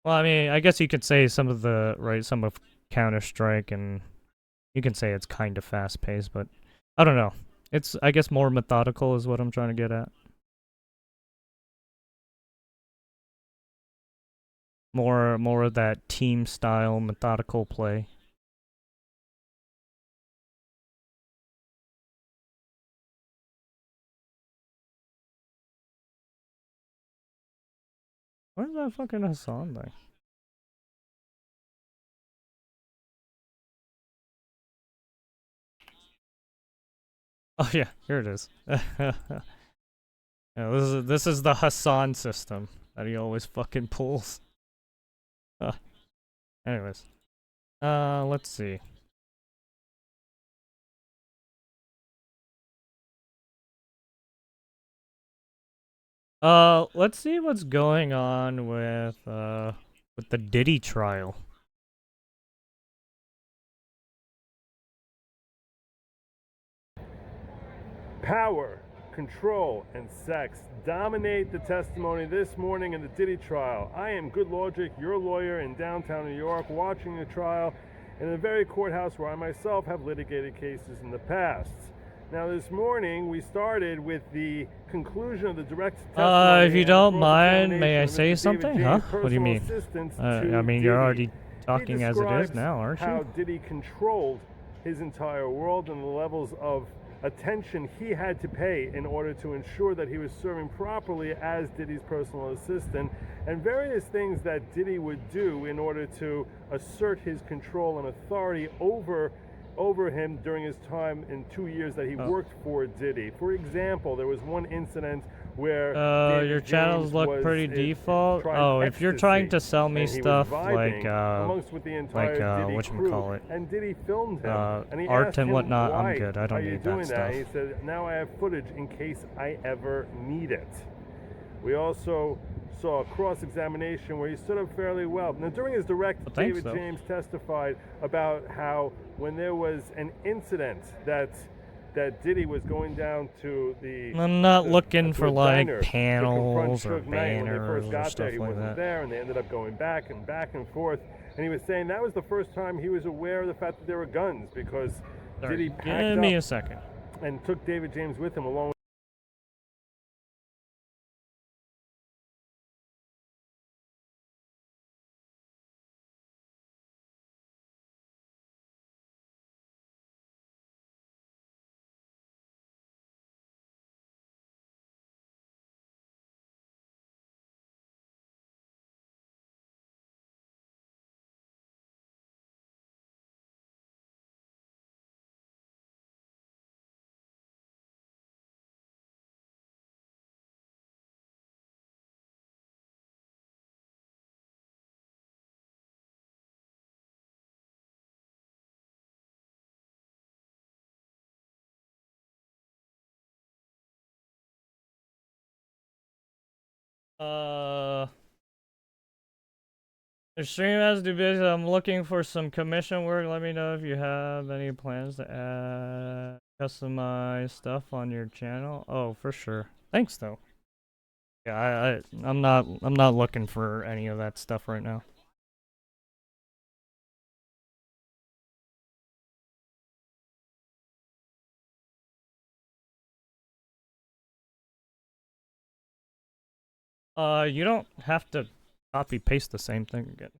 Well, I mean, I guess you could say some of Counter-Strike, and you can say it's kind of fast paced, but I don't know. It's, I guess, more methodical is what I'm trying to get at. More of that team style methodical play. Where's that fucking Hassan thing? Oh yeah, here it is. Yeah, this is the Hassan system that he always fucking pulls. Anyways, let's see. Let's see what's going on with the Diddy trial. Power, control, and sex dominate the testimony this morning in the Diddy trial. I am Good Logic, your lawyer in downtown New York, watching the trial in the very courthouse where I myself have litigated cases in the past. Now this morning we started with the conclusion of the direct testimony. If you don't mind, may I say something? Huh? What do you mean? I mean, you're already talking as it is now, aren't you? How Diddy controlled his entire world and the levels of attention he had to pay in order to ensure that he was serving properly as Diddy's personal assistant, and various things that Diddy would do in order to assert his control and authority over him during his time in 2 years that he worked for Diddy. For example, there was one incident where your channels look pretty default. Oh, if you're trying to sell me stuff like whatchamacallit, and Diddy filmed him, and he art asked and him, whatnot, I'm "Why good. I don't are you need doing that that?" stuff. And he said, "Now I have footage in case I ever need it." We also saw a cross-examination where he stood up fairly well. Now, during his direct, David James testified about how when there was an incident that Diddy was going down to the... I'm not looking for like diner panels or Suge Knight. When they banners first or got stuff there, he like wasn't that. there, and they ended up going back and forth. And he was saying that was the first time he was aware of the fact that there were guns, because Diddy packed Give me up a second. and took David James with him along with... The stream has to be busy. I'm looking for some commission work. Let me know if you have any plans to add customize stuff on your channel. Oh, for sure. Thanks though. Yeah, I'm not looking for any of that stuff right now. You don't have to copy paste the same thing again.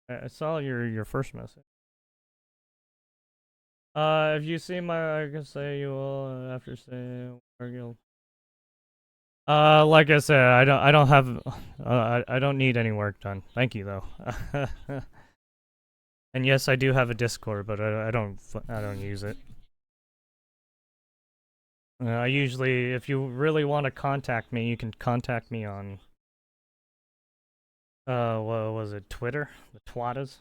I saw your first message. If you see my, I can say you will after saying you'll. Like I said, I don't have, I don't need any work done. Thank you though. And yes, I do have a Discord, but I don't use it. I usually, if you really want to contact me, you can contact me on, what was it, Twitter? The Twattas?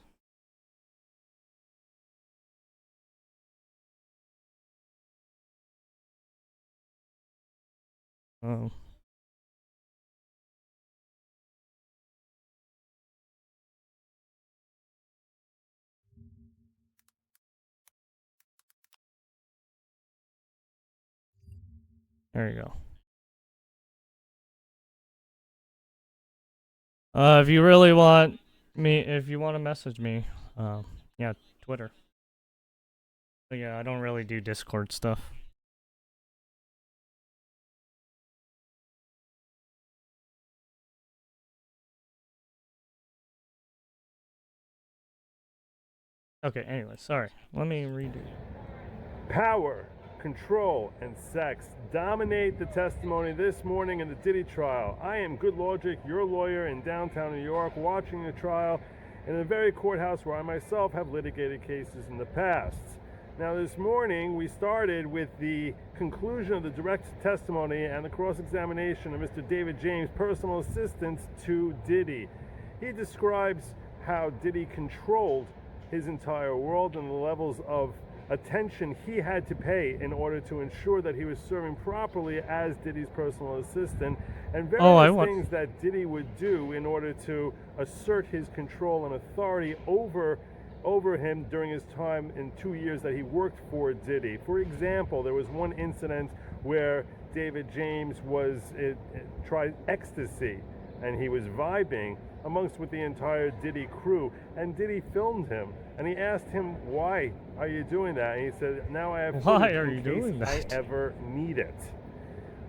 Oh. There you go. If you really want me, if you want to message me, yeah, Twitter. But yeah, I don't really do Discord stuff. Okay, anyway, sorry. Let me redo. Power, control, and sex dominate the testimony this morning in the Diddy trial. I am Good Logic, your lawyer in downtown New York, watching the trial in the very courthouse where I myself have litigated cases in the past. Now, this morning we started with the conclusion of the direct testimony and the cross-examination of Mr. David James, personal assistant to Diddy. He describes how Diddy controlled his entire world and the levels of attention he had to pay in order to ensure that he was serving properly as Diddy's personal assistant, and various things that Diddy would do in order to assert his control and authority over him during his time in 2 years that he worked for Diddy. For example, there was one incident where David James tried ecstasy, and he was vibing amongst with the entire Diddy crew, and Diddy filmed him, and he asked him, "Why are you doing that?" And he said, "Now I have Why footage are in you case doing that? I ever need it."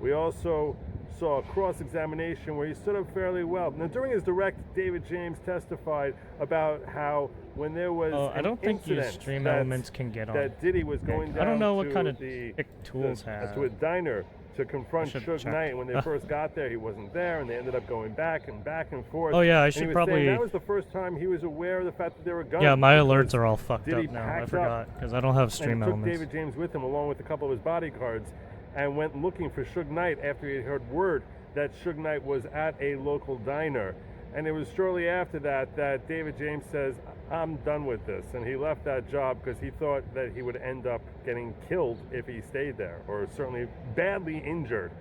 We also saw a cross-examination where he stood up fairly well. Now, during his direct, David James testified about how when there was I don't think you incident stream that, elements can get on. that Diddy was going down I don't know what to kind of the, tools have. to a diner to confront should Suge check. Knight. And when they first got there, he wasn't there, and they ended up going back and forth. Oh, yeah, I And should he was probably- saying that was the first time he was aware of the fact that there were guns. Yeah, my because alerts are all fucked Diddy up now. I packed up forgot because I don't have and stream took elements. David James with him along with a couple of his bodyguards and went looking for Suge Knight after he had heard word that Suge Knight was at a local diner. And it was shortly after that that David James says, I'm done with this. And he left that job because he thought that he would end up getting killed if he stayed there, or certainly badly injured.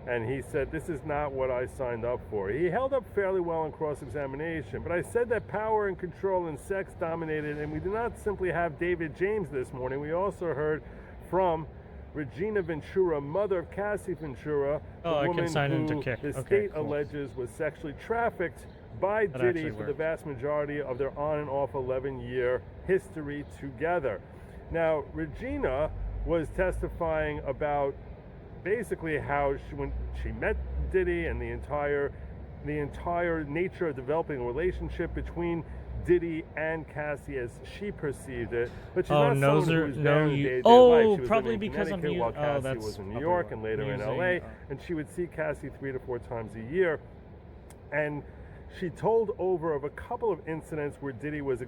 And he said, this is not what I signed up for. He held up fairly well in cross-examination, but I said that power and control and sex dominated, and we did not simply have David James this morning. We also heard from Regina Ventura, mother of Cassie Ventura, Oh, I the can woman sign in to who kick. the Okay, state cool. alleges was sexually trafficked by That Diddy actually for the works. vast majority of their on and off 11-year history together. Now, Regina was testifying about basically how when she met Diddy and the entire nature of developing a relationship between Diddy and Cassie as she perceived it, but she's not someone who was there in the day-to-day life. She was probably living in because I'm Connecticut while Cassie that's was in New probably York why. and later in Using, LA, and she would see Cassie 3 to 4 times a year. And she told over of a couple of incidents where Diddy was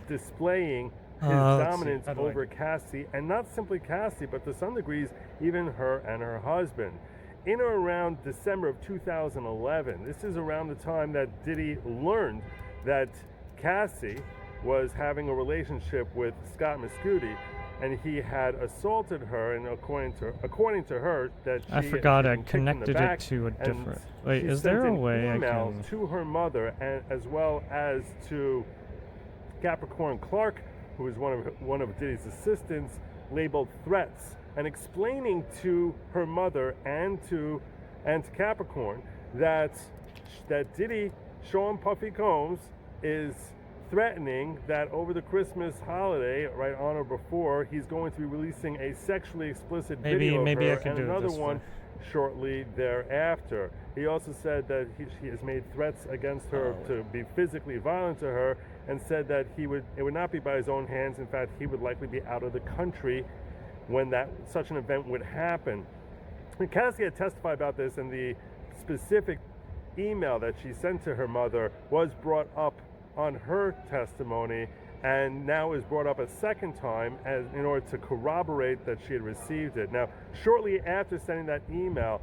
displaying his dominance over Cassie, and not simply Cassie, but to some degrees even her and her husband. In or around December of 2011, this is around the time that Diddy learned that Cassie was having a relationship with Scott Mescudi, and he had assaulted her, and according to her, that she I forgot I had been kicked in the connected it back, to a and different. Wait, she is sent there a an way I email can? to her mother, and as well as to Capricorn Clark, who is one of Diddy's assistants, labeled threats, and explaining to her mother and to Capricorn that Diddy, Sean Puffy Combs, is threatening that over the Christmas holiday, right on or before, he's going to be releasing a sexually explicit video of Maybe her I can and do it another this one way. shortly thereafter. He also said that he has made threats against her to be physically violent to her, and said that it would not be by his own hands. In fact, he would likely be out of the country when such an event would happen. And Cassie had testified about this, and the specific email that she sent to her mother was brought up on her testimony, and now is brought up a second time in order to corroborate that she had received it. Now, shortly after sending that email,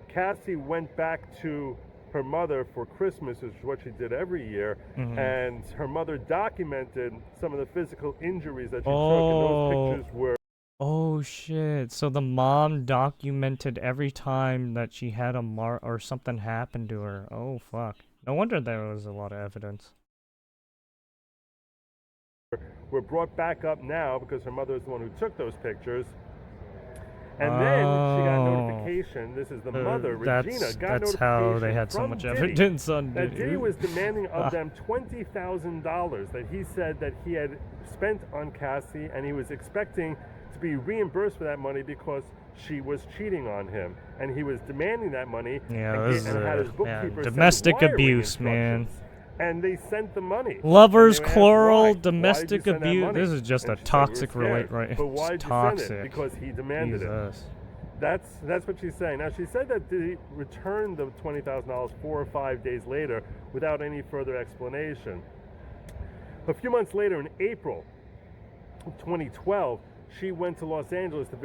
Cassie went back to her mother for Christmas, which is what she did every year, and her mother documented some of the physical injuries that she took, and those pictures were Oh shit! So the mom documented every time that she had a or something happened to her. Oh fuck! No wonder there was a lot of evidence. were brought back up now because her mother is the one who took those pictures. And then she got notification. This is the mother, Regina, got that's notification how they had so from much Diddy evidence on that Diddy. Diddy was demanding of them $20,000 that he said that he had spent on Cassie, and he was expecting to be reimbursed for that money because she was cheating on him, and he was demanding that money. Yeah, and, this is had his bookkeeper send domestic wiring abuse, man. instructions. And they sent the money. Lovers And they were asked quarrel, why. Why did domestic you send that abuse. money? This is just And a she said, "We were toxic scared." right? But why It's did you send it? toxic. Because he demanded Jesus. it. That's what she's saying. Now, she said that they returned the $20,000 4 or 5 days later without any further explanation. A few months later, in April of 2012, she went to Los Angeles to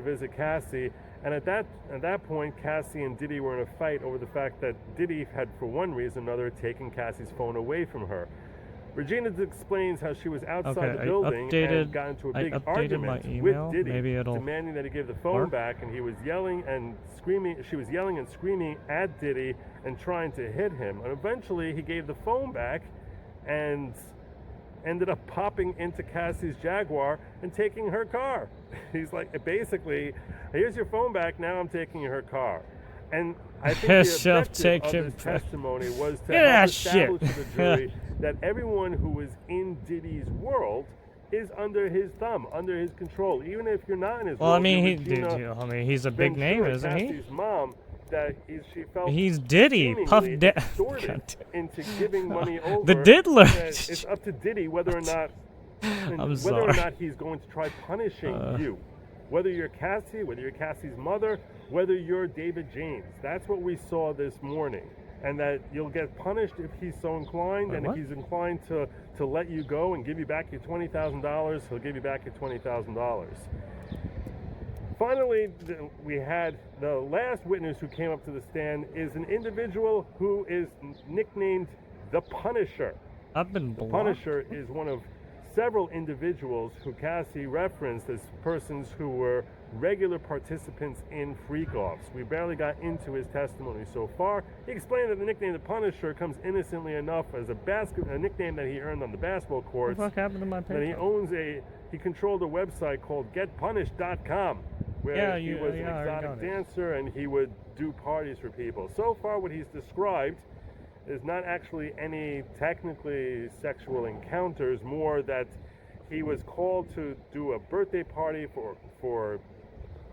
visit Cassie, and at that point, Cassie and Diddy were in a fight over the fact that Diddy had, for one reason or another, taken Cassie's phone away from her. Regina explains how she was outside the building and got into a big argument with Diddy, demanding that he give the phone back, and he was yelling and screaming. She was yelling and screaming at Diddy and trying to hit him. And eventually, he gave the phone back and ended up popping into Cassie's Jaguar and taking her car. He's like, basically, here's your phone back, now I'm taking her car. And I think the objective of this testimony was to help establish to the jury that everyone who was in Diddy's world is under his thumb, under his control. Even if you're not in his Well, world, I mean, he's a big name, isn't he? Cassie's mom, that she felt He's Diddy, Puff seemingly Daddy. extorted into giving money over. The Diddler. It's up to Diddy whether or not he's going to try punishing you. Whether you're Cassie, whether you're Cassie's mother, whether you're David James. That's what we saw this morning. And that you'll get punished if he's so inclined, and if he's inclined to let you go and give you back your $20,000, he'll give you back your $20,000. Finally, we had the last witness who came up to the stand is an individual who is nicknamed the Punisher. I've been The Punisher is one of several individuals who Cassie referenced as persons who were regular participants in freak-offs. We barely got into his testimony so far. He explained that the nickname the Punisher comes innocently enough as a nickname that he earned on the basketball courts. What the fuck happened to my paper? That he controlled a website called GetPunished.com, where he was an exotic dancer and he would do parties for people. So far, what he's described is not actually any technically sexual encounters, more that he was called to do a birthday party for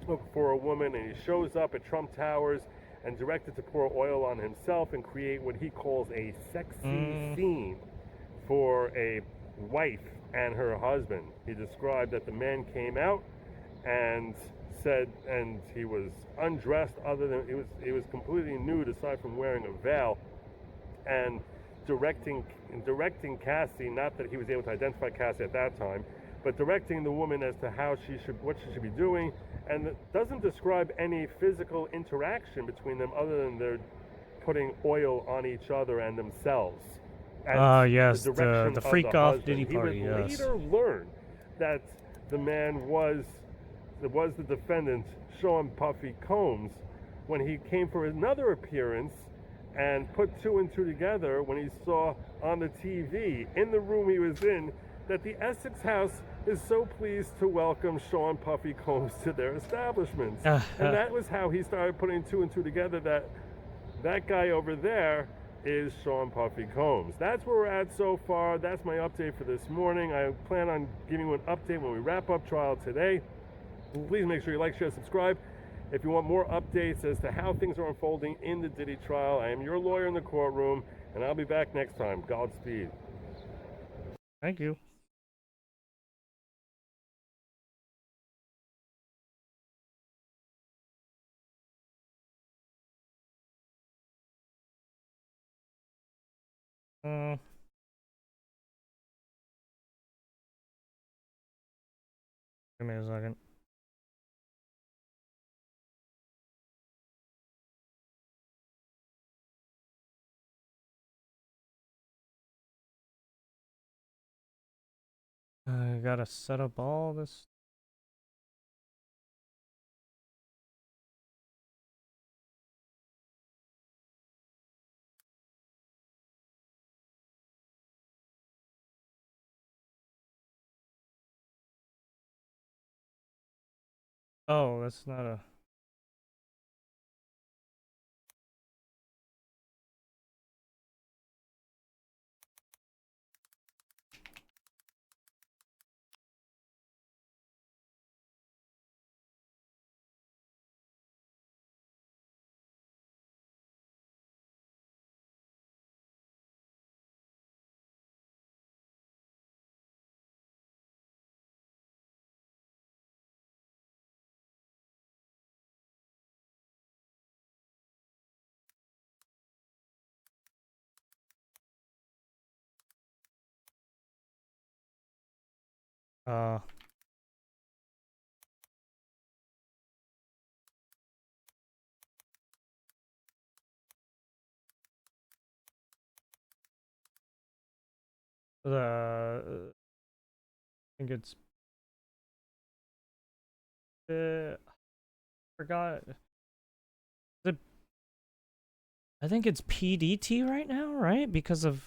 a woman, and he shows up at Trump Towers and directed to pour oil on himself and create what he calls a sexy scene for a wife and her husband. He described that the man came out and said, and he was undressed, other than he was completely nude aside from wearing a veil, and directing Cassie, not that he was able to identify Cassie at that time, but directing the woman as to what she should be doing, and doesn't describe any physical interaction between them other than they're putting oil on each other and themselves. Yes, the freak off Diddy party. He would later learn that the man was the defendant, Sean Puffy Combs, when he came for another appearance and put two and two together when he saw on the TV in the room he was in that the Essex House is so pleased to welcome Sean Puffy Combs to their establishments. And that was how he started putting two and two together, that guy over there is Sean Puffy Combs. That's where we're at so far. That's my update for this morning. I plan on giving you an update when we wrap up trial today. Please make sure you like, share, subscribe. If you want more updates as to how things are unfolding in the Diddy trial, I am your lawyer in the courtroom, and I'll be back next time. Godspeed. Thank you. Give me a second. I gotta set up all this. Oh, that's not a... I think it's... forgot... I think it's PDT right now, right? Because of...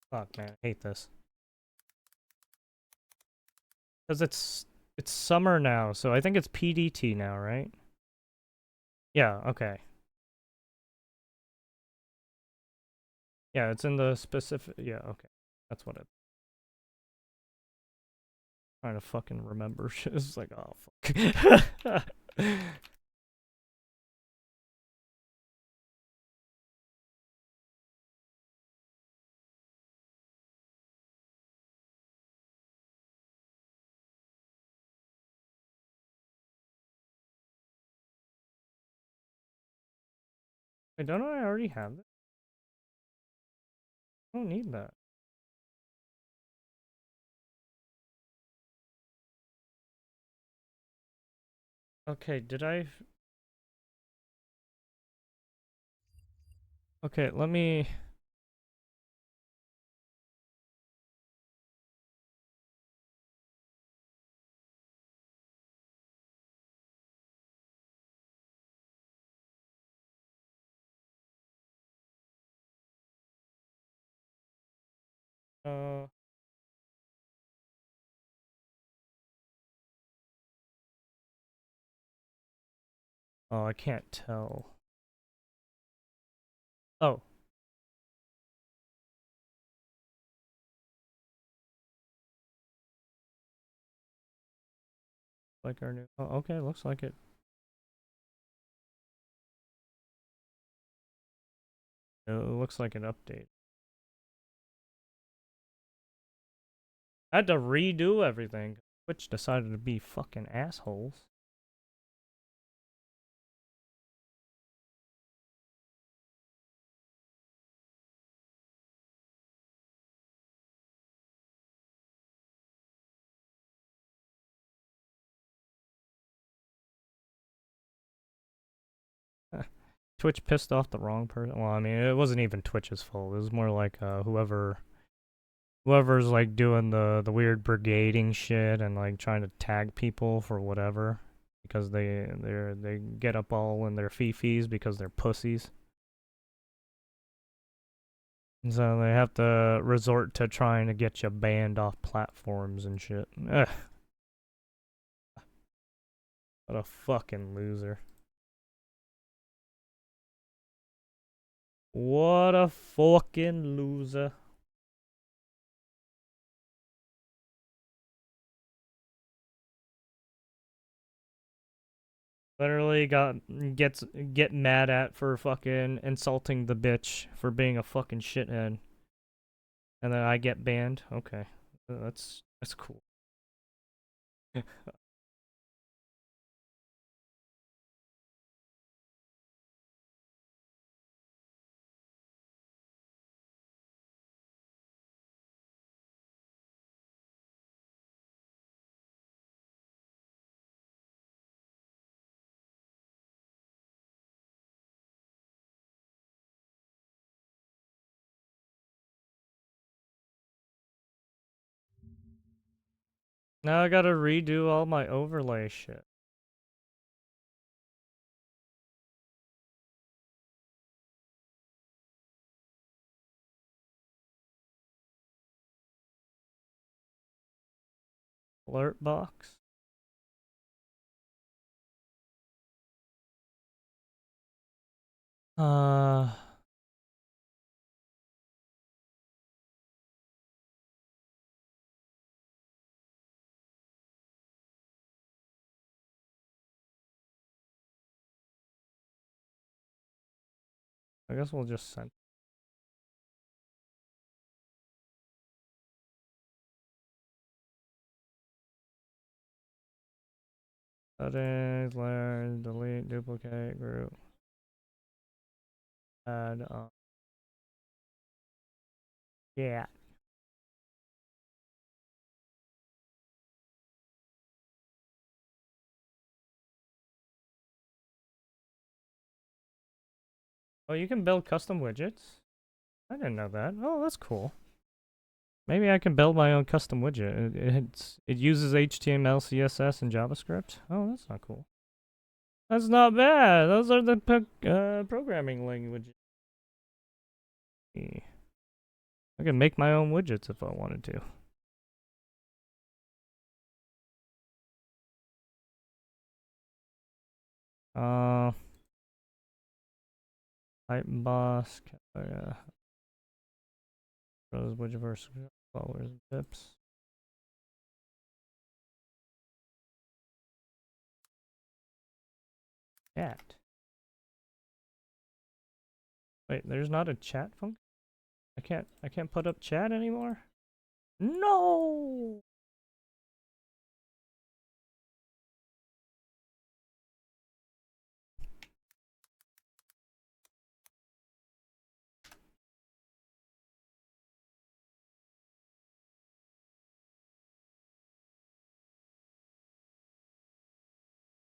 Fuck, man, I hate this. Because it's summer now, so I think it's PDT now, right? Yeah, okay. Yeah, it's in the specific. Yeah, okay. That's what it. Trying to fucking remember shit. It's like, oh, fuck. Wait, don't I already have it? I don't need that. Okay, did I? Okay, let me. Uh. Oh, I can't tell. Oh. Like our new. Oh, okay, looks like it. It looks like an update. I had to redo everything. Twitch decided to be fucking assholes. Twitch pissed off the wrong person. Well, I mean, it wasn't even Twitch's fault. It was more like whoever's like doing the weird brigading shit and like trying to tag people for whatever because they get up all in their fifis because they're pussies. And so they have to resort to trying to get you banned off platforms and shit. Ugh. What a fucking loser. What a fucking loser. Literally get mad at for fucking insulting the bitch for being a fucking shithead. And then I get banned. Okay. That's cool. Now I gotta redo all my overlay shit. Alert box. Uh I guess we'll just send. Settings, learn, delete, duplicate, group. Add on. Yeah. Oh, you can build custom widgets? I didn't know that. Oh, that's cool. Maybe I can build my own custom widget. It uses HTML, CSS, and JavaScript. Oh, that's not cool. That's not bad. Those are the programming languages. I can make my own widgets if I wanted to. Type boss. Would you first followers and tips? Chat. Wait, there's not a chat function? I can't put up chat anymore? No!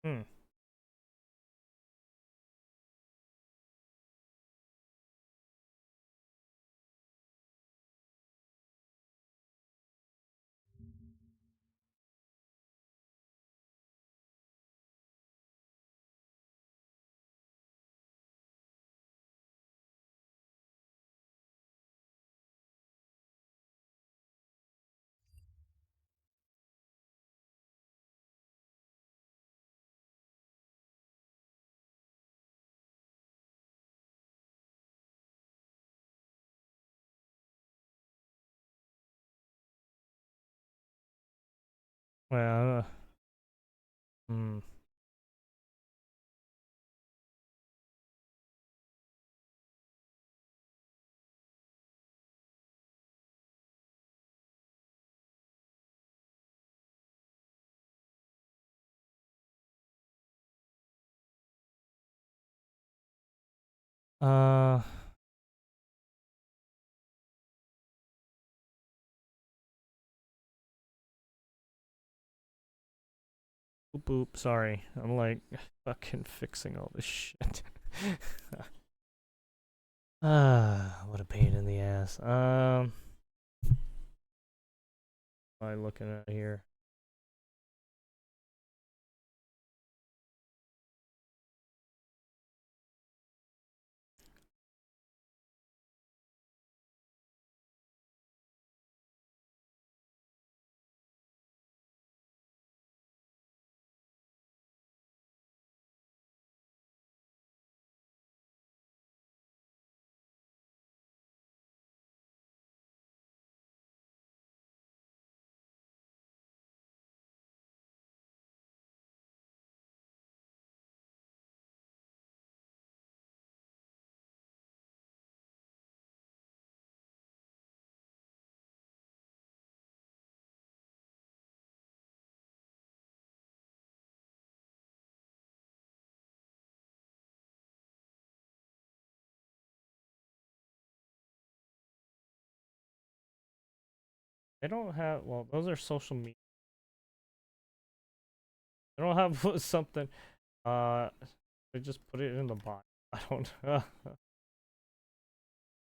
Hmm. Well, hmm. Uh, boop boop. Sorry, I'm like fucking fixing all this shit. Ah, what a pain in the ass. What am I looking at here? They don't have, well, those are social media. They don't have something, they just put it in the bot. I don't,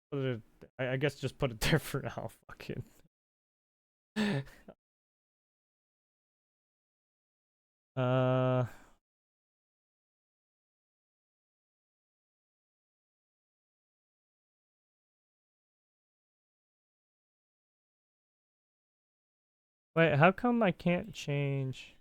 put it, I guess just put it there for now, fucking. Uh, wait, how come I can't change?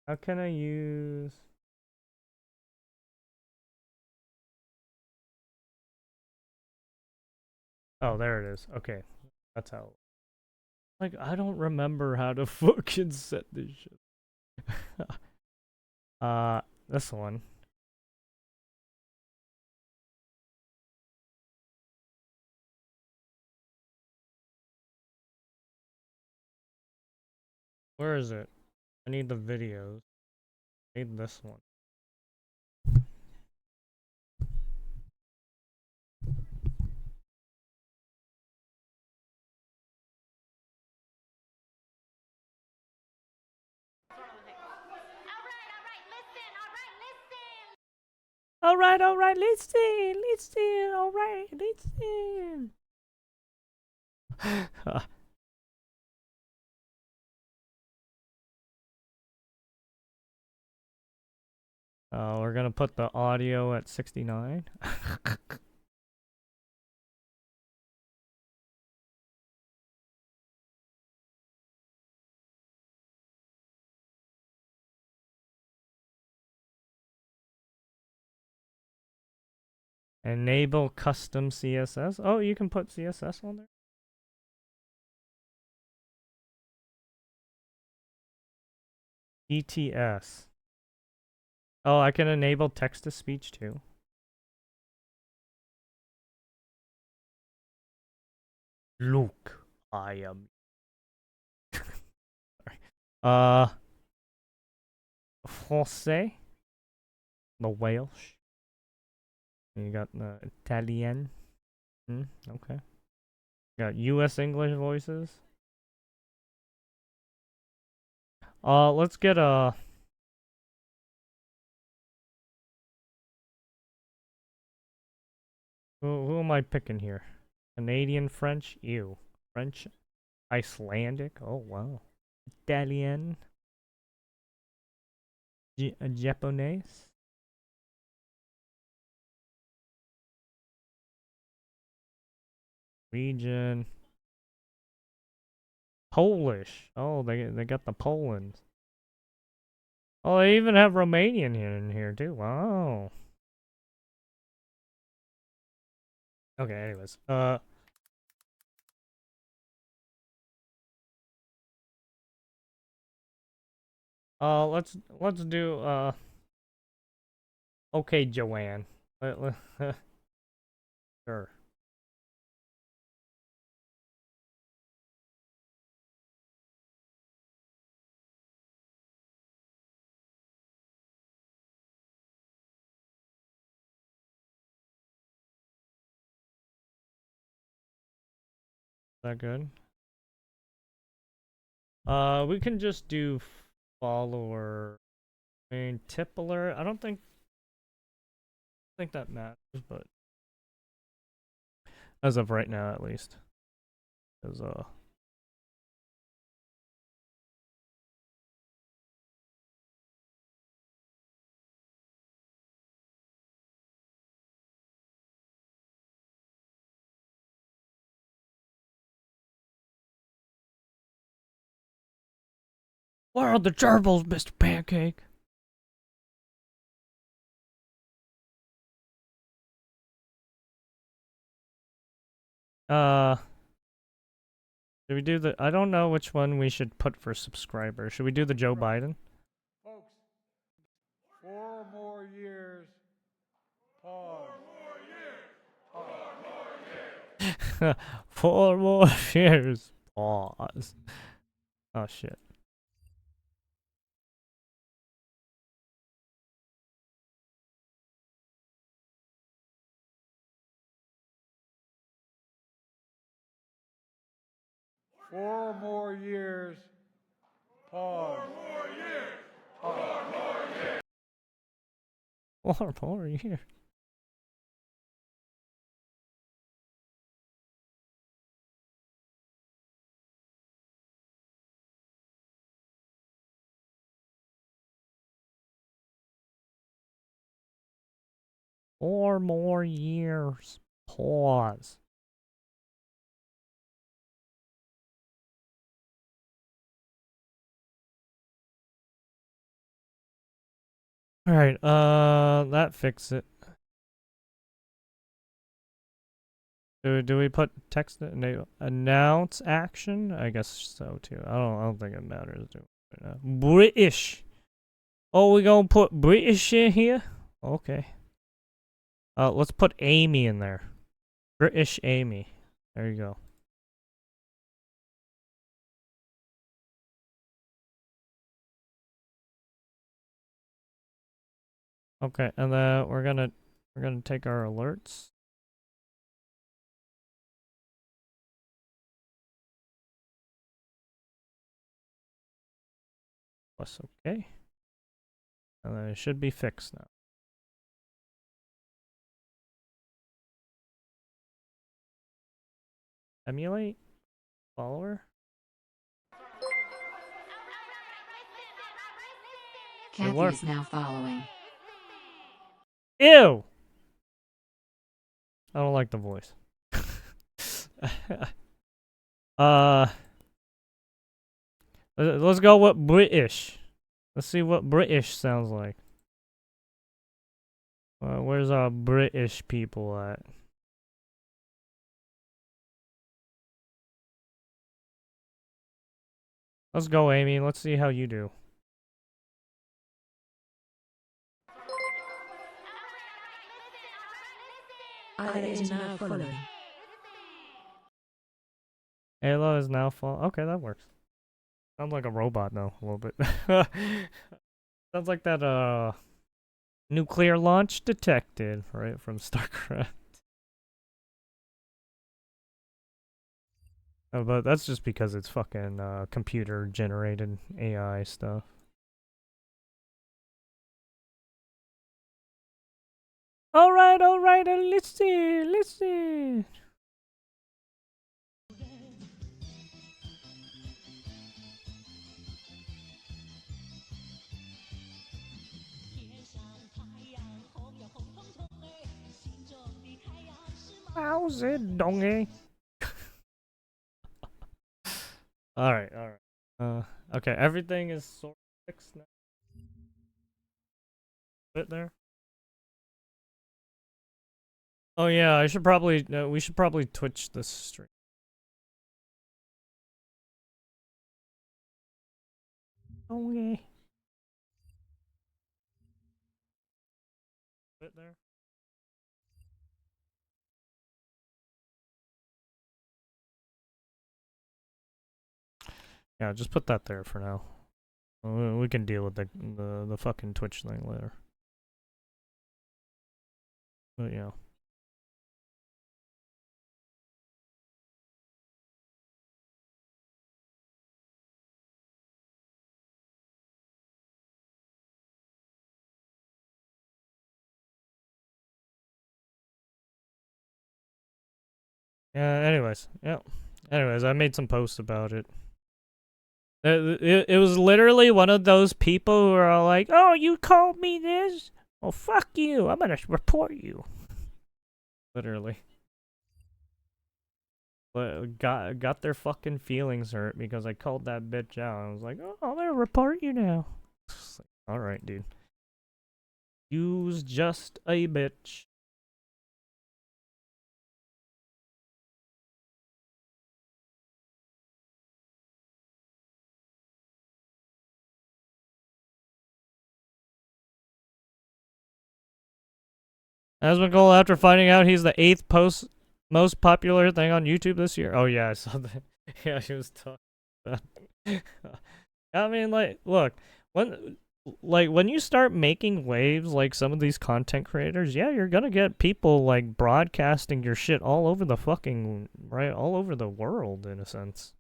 How can I use? Oh, there it is. Okay, that's how. Like, I don't remember how to fucking set this shit. This one. Where is it? I need the videos. I need this one. All right, listen, all right, listen. We're gonna put the audio at 69. Enable custom CSS. Oh, you can put CSS on there. ETS. Oh, I can enable text to speech too. Look, I am. Sorry. Français. The Welsh. And you got the Italian. Okay. Got U.S. English voices. Let's get a. Who am I picking here? Canadian French? Ew. French? Icelandic? Oh, wow. Italian? Japanese? Region? Polish? Oh, they got the Poland. Oh, they even have Romanian in here too. Wow. Okay, anyways. Let's do okay, Joanne. Sure. Is that good? We can just do follower. I mean, tippler. I don't think that matters, but as of right now, at least, because where are the gerbils, Mr. Pancake? Should we do the? I don't know which one we should put for subscribers. Should we do the Joe Biden? Folks, 4 more years. Pause. 4 more years. Pause. Oh shit. Four more years. Pause. 4 more years. Four more years. Pause. Alright, that fixed it. Do we put text announce action? I guess so too. I don't think it matters. Right now. British. Oh, we gonna put British in here? Okay. Let's put Amy in there. British Amy. There you go. Okay, and then we're gonna take our alerts. Plus okay. And then it should be fixed now. Emulate? Follower? Kathy is now following. Ew! I don't like the voice. uh, let's go with British. Let's see what British sounds like. Where's our British people at? Let's go, Amy. Let's see how you do. Is now following. Ayla is now fall. Okay, that works. Sounds like a robot though, a little bit. Sounds like that nuclear launch detected, right, from StarCraft. But that's just because it's fucking computer generated AI stuff. Alright, let's see. How's it, donkey? Alright. Okay, everything is sort of fixed now. Bit there. Oh yeah, we should probably Twitch this stream. Okay. Bit there. Yeah, just put that there for now. We can deal with the fucking Twitch thing later. But yeah. Anyways, yeah. Anyways, I made some posts about it. It was literally one of those people who are like, "Oh, you called me this? Well, fuck you. I'm gonna report you." Literally. But got their fucking feelings hurt because I called that bitch out. I was like, "Oh, I'm gonna report you now." Like, all right, dude. You's just a bitch. Asmongold, after finding out he's the 8th most popular thing on YouTube this year. Oh yeah, I saw that. Yeah, she was talking about. I mean, like, look, when you start making waves like some of these content creators, yeah, you're gonna get people like broadcasting your shit all over the fucking all over the world in a sense.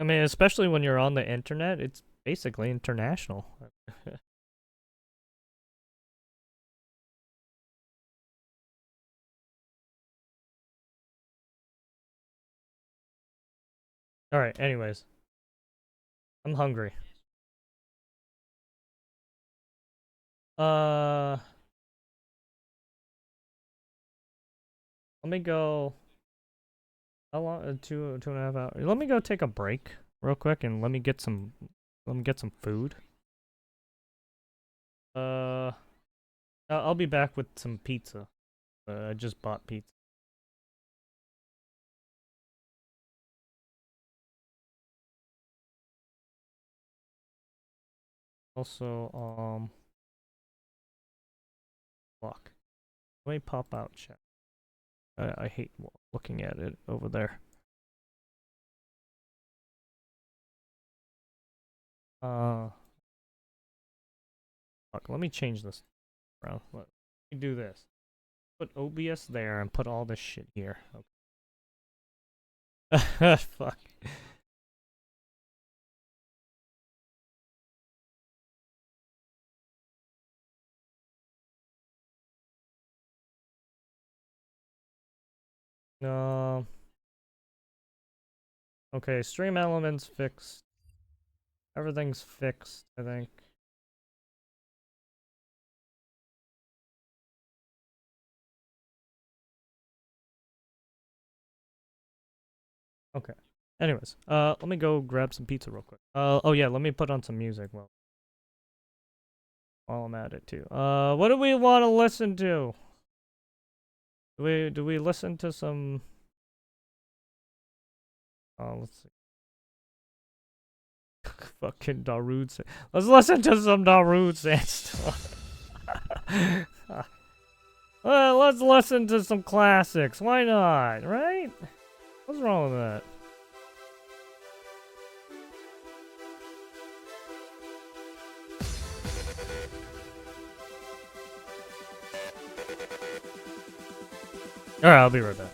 I mean, especially when you're on the internet, it's basically international. All right. Anyways, I'm hungry. Let me go. How long? 2.5 hours. Let me go take a break real quick and let me get some food. I'll be back with some pizza. I just bought pizza. Also, fuck. Let me pop out chat. I hate looking at it over there. Fuck, let me change this around. Let me do this. Put OBS there and put all this shit here. Okay. Fuck. No. Okay, stream elements fixed. Everything's fixed, I think. Okay. Anyways, let me go grab some pizza real quick. Oh yeah, let me put on some music while I'm at it too. What do we want to listen to? Do we listen to some? Let's see. Fucking Darude. Let's listen to some Darude stuff. Let's listen to some classics. Why not? Right? What's wrong with that? Alright, I'll be right back.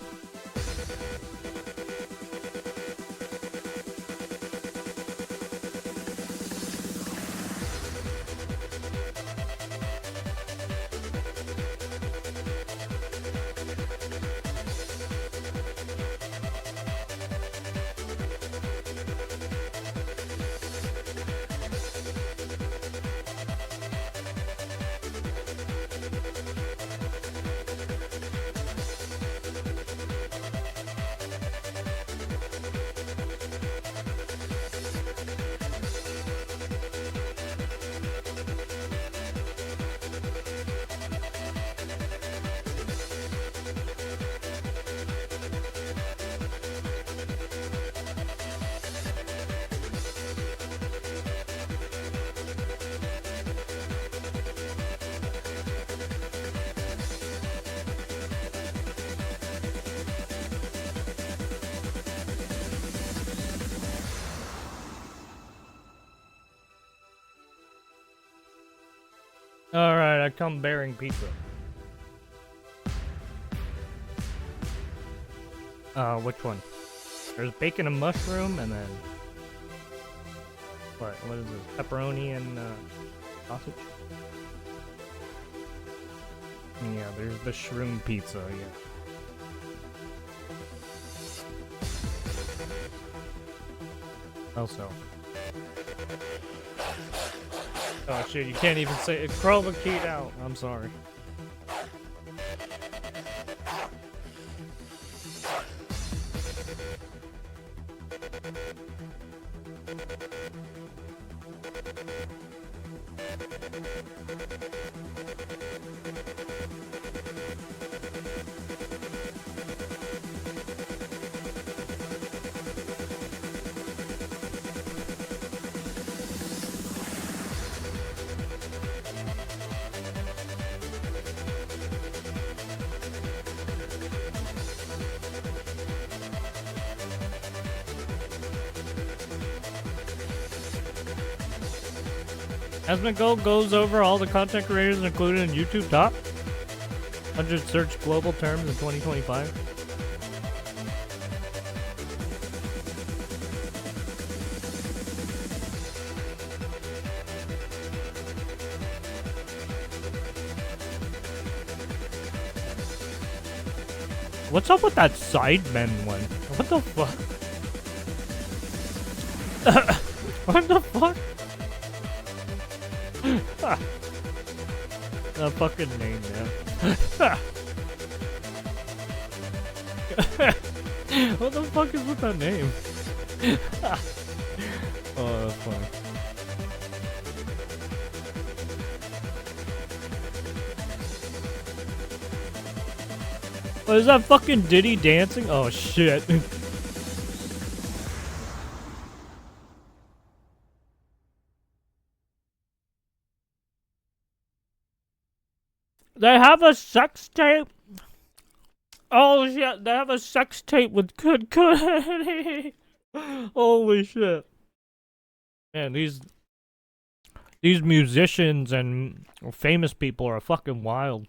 Alright, I come bearing pizza. Which one? There's bacon and mushroom, and then... What is this? Pepperoni and, sausage? Yeah, there's the shroom pizza, yeah. Also. Oh shit, you can't even say it. Chroma keyed out. I'm sorry. Asmongold goes over all the content creators included in YouTube Top 100 search global terms in 2025. What's up with that Sidemen one? What the fuck? What the fuck? The fucking name, man. What the fuck is with that name? Oh, that's funny. Oh, is that fucking Diddy dancing? Oh shit. They have a sex tape. Oh shit, they have a sex tape with Good Cudi. Holy shit. Man, these musicians and famous people are fucking wild.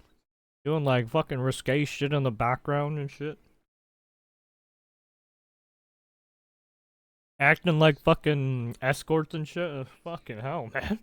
Doing like fucking risque shit in the background and shit. Acting like fucking escorts and shit. Fucking hell, man.